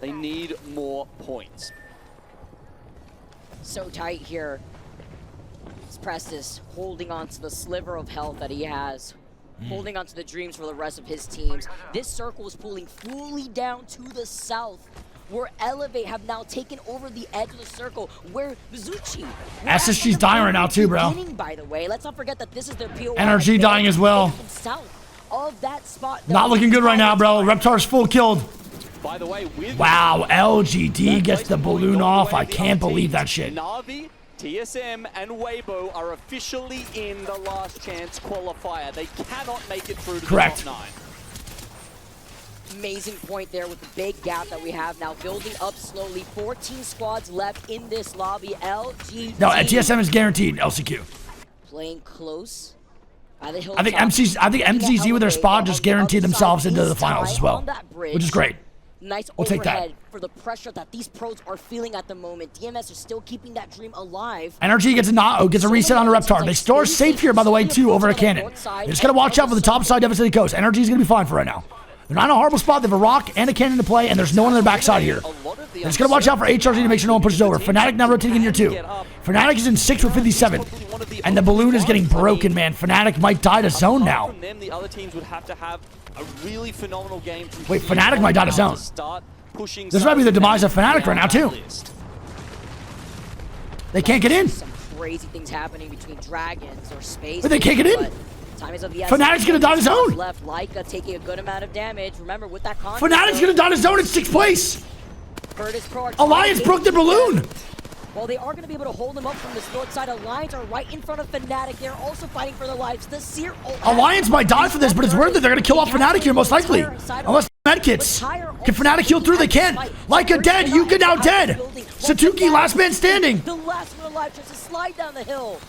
They need more points. So tight here. It's Prestis holding on to the sliver of health that he has. Holding on to the dreams for the rest of his teams. This circle is pulling fully down to the south, where Elevate have now taken over the edge of the circle, where Mizuchi... SSG's dying right now too, bro. By the way, let's not forget that this is their POI. NRG dying as well. South of that spot. Not looking good right now, bro. Reptar's full killed. By the way, wow, LGD gets the balloon off. I can't believe that shit. Na'Vi, TSM, and Weibo are officially in the last chance qualifier. They cannot make it through to the top 9. Amazing point there with the big gap that we have now building up slowly. 14 squads left in this lobby. LGD. No, TSM is guaranteed LCQ. Playing close. I think MCZ with their spot just guaranteed themselves into the finals as well, which is great. Nice we'll take that. For the pressure that these pros are feeling at the moment. DMS are still keeping that dream alive. NRG gets a reset on the Reptar. They still are safe here, by the way, too, over a cannon. They just gotta watch out for the top side devastating coast. NRG is gonna be fine for right now. They're not in a horrible spot. They have a rock and a cannon to play, and there's no one on their backside here. They're just gonna watch out for HRG to make sure no one pushes over. Fnatic now rotating in year 2. Fnatic is in 6 with 57. And the balloon is getting broken, man. Fnatic might die to zone now. The other teams would have to have a really phenomenal game. Wait, Fnatic might die to zone. This might be the demise of Fnatic right now, too. They can't get in. Some crazy things happening between Dragons or Space. But they can't get in. Time is of the Fnatic's gonna die to zone. Left Leica taking a good amount of damage. Remember with that Fnatic's gonna die to zone in 6th place. Pro Alliance broke the balloon. Well, they are going to be able to hold them up from this north side. Alliance are right in front of Fnatic. They're also fighting for their lives. The Seer... Alliance might die for this, but it's worth it. They're going to kill off Fnatic here, most likely. Unless medkits. Can Fnatic heal through? They can. Leica dead. Yuka now dead. Satuki, last man standing. The last one alive tries to slide down the hill.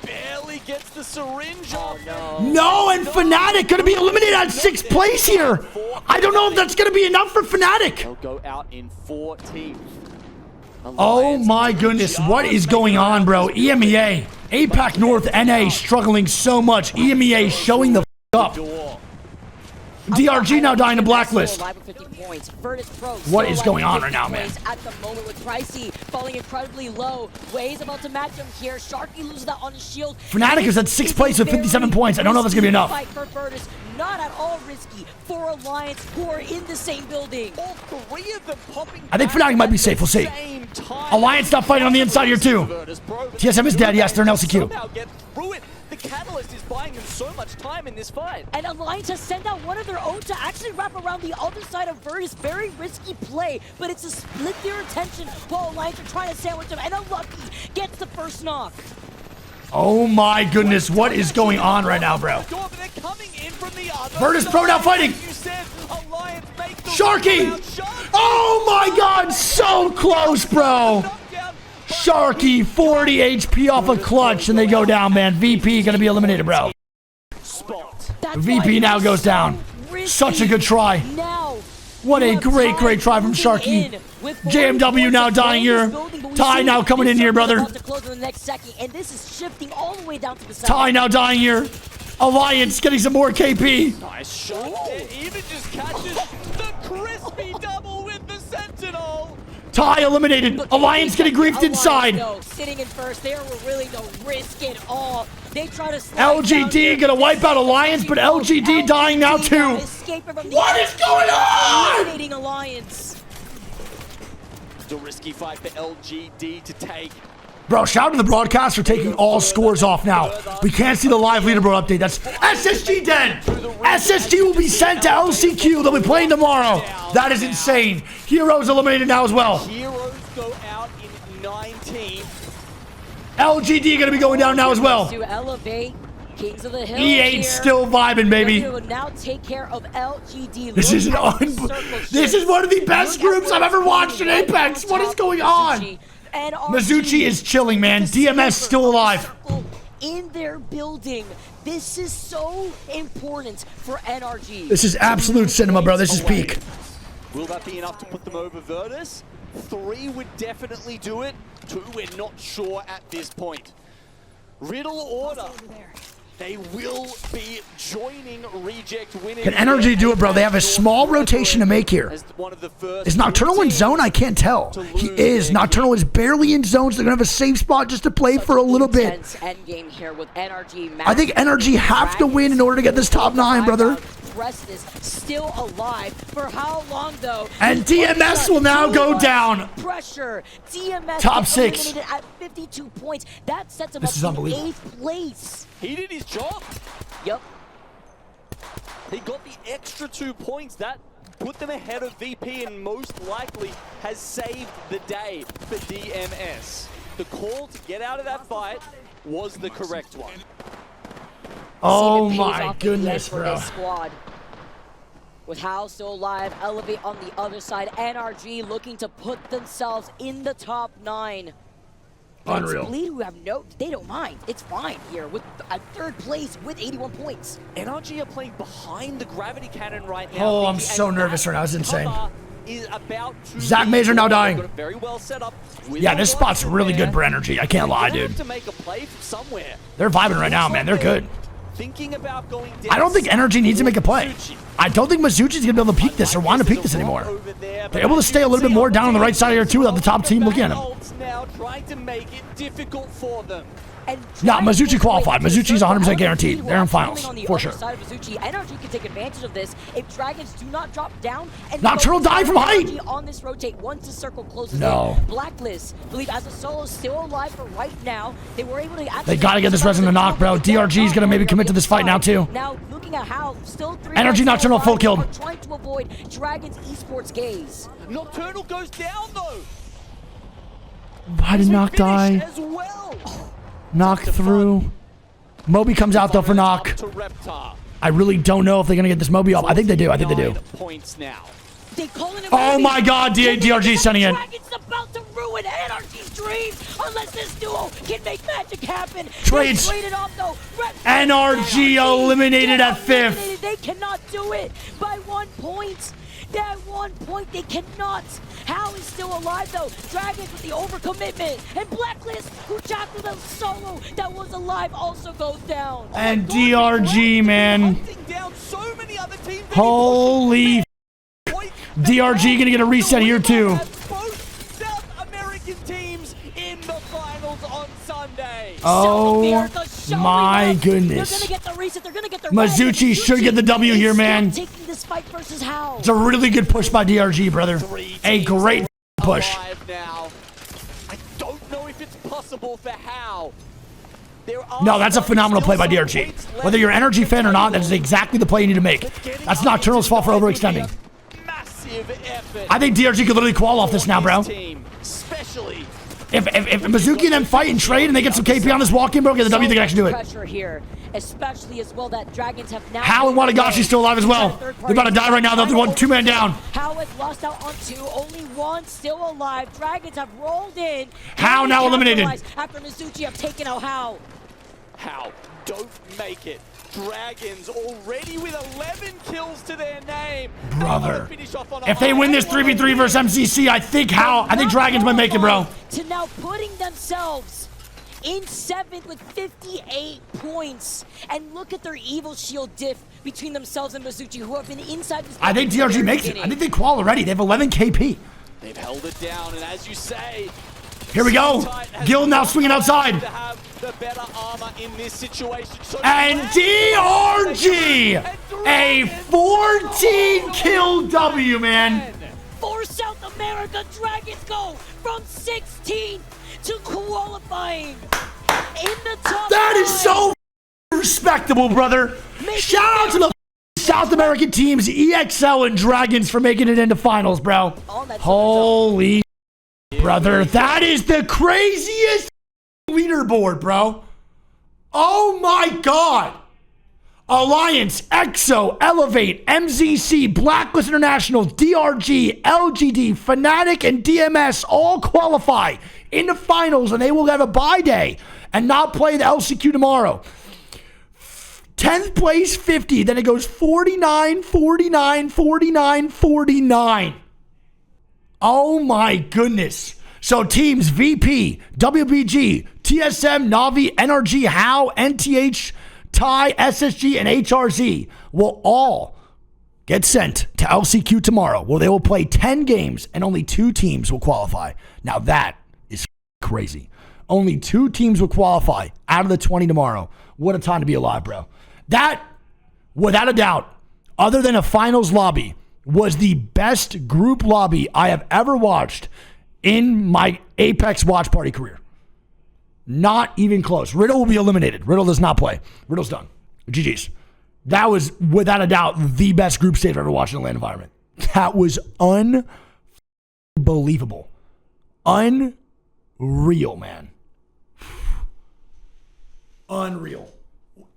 Barely gets the syringe off. No, and Fnatic going to be eliminated at 6th place here. I don't know if that's going to be enough for Fnatic. They'll go out in 4 teams. Oh my goodness, what is going on, bro? EMEA, APAC North NA struggling so much. EMEA showing the up. DRG now dying to blacklist. What is going on right now, man? At the moment with Pricey falling incredibly low. Way's about to match him here. Sharky loses that on his shield. Fnatic is at 6th place with 57 points. I don't know if that's going to be enough. Fight for Virtus, not at all risky for Alliance, who are in the same building. All 3 of them popping. I think Fnatic might be safe. We'll see. Alliance not fighting on the inside here, too. TSM is dead. Yes, they're in LCQ. The Catalyst is buying them so much time in this fight. And Alliance has sent out one of their own to actually wrap around the other side of Virtus. Very risky play, but it's to split their attention while Alliance are trying to sandwich them. And Unlucky gets the first knock. Oh my goodness, what is going on right now, bro? Virtus Pro now fighting. Sharky! Oh my god, so close, bro. Sharky, 40 HP off a clutch, and they go down, man. VP gonna be eliminated, bro. VP now goes down. Such a good try. What a great try from Sharky. JMW now dying here. Ty now coming in here, brother. Ty now dying here. Alliance getting some more KP. Nice shot. It even just catches the crispy double with the Sentinel. Ty eliminated. Alliance getting griefed inside. No, sitting in first, there were really no risk at all. They try to slide LGD gonna wipe out Alliance, but LGD dying now too. What is going on? Eliminating Alliance. It's a risky fight for LGD to take. Bro, shout out to the broadcast for taking all scores off now. We can't see the live leaderboard update. That's SSG dead. SSG will be sent to LCQ. They'll be playing tomorrow. That is insane. Heroes eliminated now as well. Heroes go out in 19. LGD gonna be going down now as well. To elevate Kings of the Hill. E8 still vibing, baby. Will now take care of LGD. This is this is one of the best groups I've ever watched in Apex. What is going on? Mizuchi is chilling, man. DMS still alive. In their building. This is so important for NRG. This is absolute cinema, bro. This is peak. Will that be enough to put them over Virtus? 3 would definitely do it. 2, we're not sure at this point. Riddle order. They will be joining Reject winning. Can NRG do it, bro? They have a small rotation to make here. Is Nocturnal in zone? I can't tell. He is. Nocturnal is barely in zone, so they're going to have a safe spot just to play for a little bit. Here with NRG. I think NRG have to win in order to get this top 9, brother. Is still alive for how long though? And DMS will now go down. Pressure. DMS top 6 at 52 points. That sets him up in 8th place. He did his job. Yep. He got the extra 2 points. That put them ahead of VP and most likely has saved the day for DMS. The call to get out of that fight was the correct one. Oh my goodness, bro. Squad. With Hal still alive, Elevate on the other side, NRG looking to put themselves in the top 9. Unreal. Bleed, who have they don't mind. It's fine here with a 3rd place with 81 points. NRG are playing behind the gravity cannon right now. Oh, I'm so nervous right now. It's insane. Is about to Zach Mazer now dying. Very well set up. Yeah, this spot's really good for energy. I can't lie, dude. To make a play from somewhere. They're vibing right now, man. They're good. Thinking about going down. I don't think Energy needs to make a play. I don't think Mizuchi's gonna be able to peek this or want to peek this anymore. They're able to stay a little bit more down on the right side here too without the top team looking at him. Now trying to make it difficult for them. Nah, Mizuchi qualified. Mizuchi's 100% guaranteed. They're in finals, for sure. NRG can take advantage of this if Dragons do not drop down. And Nocturnal die from height! On this rotate once the circle closes no. in. Blacklist, believe as a solo still alive for right now. They were able to They gotta get this resin to knock, bro. DRG's gonna maybe commit to this fight now too. Now looking at how still 3 Energy Nocturnal full killed. Trying to avoid Dragons esports gaze. Nocturnal goes down though. Why did Knock die? As well. Knock through. Moby comes out though for Knock. I really don't know if they're gonna get this Moby up. I think they do. I think they do. Points now. Oh my God! DRG sending it. Dragon's about to ruin NRG's dreams unless this duo can make magic happen. Trades. NRG eliminated at 5th. They cannot do it by 1 point. At 1 point, they cannot. Hal is still alive, though. Dragons with the overcommitment. And Blacklist, who tackled a solo that was alive, also goes down. And DRG, man. Holy DRG gonna get a reset here, too. Both South American teams in the finals on Sunday. Oh my goodness. They're gonna get the reset. They're gonna get the Mizuchi should get the W here, man. Taking this fight versus Hal. It's a really good push by DRG, brother. A great push. Now. I don't know if it's possible for Hal. No, that's a phenomenal play by DRG. Whether you're an Energy fan or not, that is exactly the play you need to make. That's Nocturnal's fault for overextending. I think DRG could literally qual off this now, bro. If Mizuki and them fight and trade and they get some KP on this walk-in, bro, get the W, they can actually do it. Pressure here, especially as well that Dragons have now. Hal and Watagashi still alive as well. They're about to die right now. They're 2-man down. Hal has lost out on 2, only 1 still alive. Dragons have rolled in. Hal now eliminated. After Mizuchi have taken out Hal. Hal, don't make it. Dragons already with 11 kills to their name. Brother, if they win this 3v3 versus MCC, I think Dragons might make it, bro. To now putting themselves in 7th with 58 points. And look at their Evil Shield diff between themselves and Mizuchi, who have been inside this. I think DRG makes it. I think they qual already. They have 11 KP. They've held it down, and as you say, Here we go. Gil now swinging outside. to have the better armor in this situation. So And DRG, a 14 kill W, man. For South America, Dragons go from 16th to qualifying in the top That is 5. so respectable, brother. Shout out to the South American teams, EXL and Dragons, for making it into finals, bro. Oh, that's Holy brother, that is the craziest leaderboard, bro. Oh my God. Alliance, EXO, Elevate, MZC, Blacklist International, DRG, LGD, Fnatic, and DMS all qualify into finals, and they will have a bye day and not play the LCQ tomorrow. 10th place, 50. Then it goes 49, 49, 49, 49. Oh my goodness. So teams VP, WBG, TSM, Navi, NRG, HOW, NTH, TIE, SSG, and HRZ will all get sent to LCQ tomorrow, where they will play 10 games and only 2 teams will qualify. Now that is crazy. Only 2 teams will qualify out of the 20 tomorrow. What a time to be alive, bro. That, without a doubt, other than a finals lobby, was the best group lobby I have ever watched in my Apex Watch Party career. Not even close. Riddle will be eliminated. Riddle does not play. Riddle's done. GG's. That was, without a doubt, the best group stage I've ever watched in a LAN environment. That was unbelievable. Unreal, man. Unreal.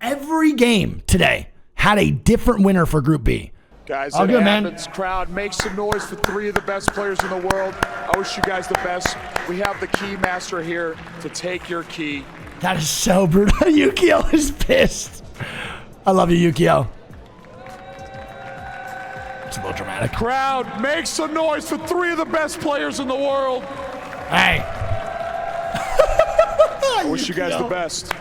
Every game today had a different winner for Group B. Guys, All it good, man. happens. Crowd, make some noise for 3 of the best players in the world. I wish you guys the best. We have the key master here to take your key. That is so brutal. Yukio is pissed. I love you, Yukio. It's a little dramatic. Crowd, make some noise for 3 of the best players in the world. Hey. I wish you guys the best.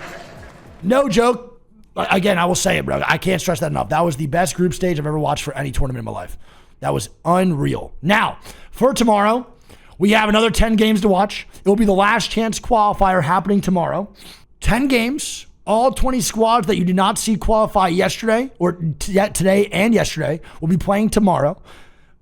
No joke. Again, I will say it, bro. I can't stress that enough. That was the best group stage I've ever watched for any tournament in my life. That was unreal. Now, for tomorrow, we have another 10 games to watch. It will be the last chance qualifier happening tomorrow. 10 games, all 20 squads that you did not see qualify yesterday, or today and yesterday, will be playing tomorrow.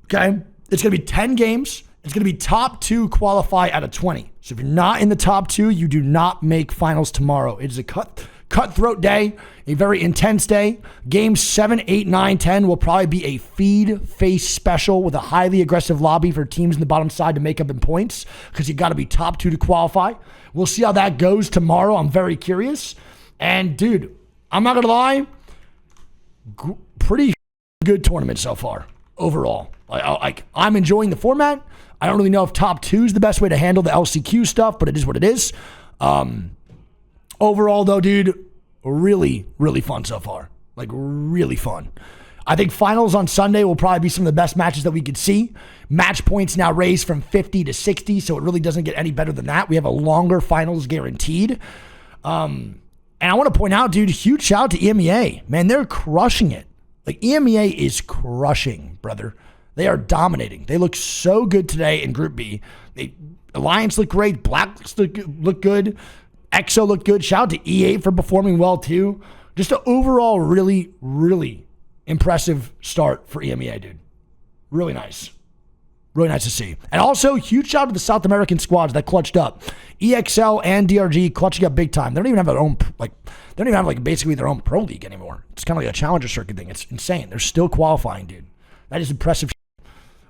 Okay? It's going to be 10 games. It's going to be top 2 qualify out of 20. So if you're not in the top 2, you do not make finals tomorrow. It is a cutthroat day, a very intense day. Games 7, 8, 9, 10 will probably be a feed face special with a highly aggressive lobby for teams in the bottom side to make up in points, because you got to be top 2 to qualify. We'll see how that goes tomorrow. I'm very curious. And dude, I'm not going to lie, pretty good tournament so far overall. I'm enjoying the format. I don't really know if top 2 is the best way to handle the LCQ stuff, but it is what it is. Overall, though, dude, really, really fun so far. Like, really fun. I think finals on Sunday will probably be some of the best matches that we could see. Match points now raised from 50 to 60, so it really doesn't get any better than that. We have a longer finals guaranteed. And I want to point out, dude, huge shout out to EMEA. Man, they're crushing it. Like, EMEA is crushing, brother. They are dominating. They look so good today in Group B. Alliance looked great. Blacklist looked good. EXO looked good. Shout out to E8 for performing well, too. Just an overall really, really impressive start for EMEA, dude. Really nice. Really nice to see. And also, huge shout out to the South American squads that clutched up. EXL and DRG clutching up big time. They don't even have their own, basically their own pro league anymore. It's kind of like a challenger circuit thing. It's insane. They're still qualifying, dude. That is impressive.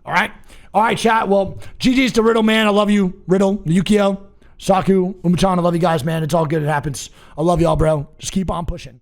All right. All right, chat. Well, GG's to Riddle, man. I love you, Riddle, Yukio, Saku, Umachan. I love you guys, man. It's all good. It happens. I love y'all, bro. Just keep on pushing.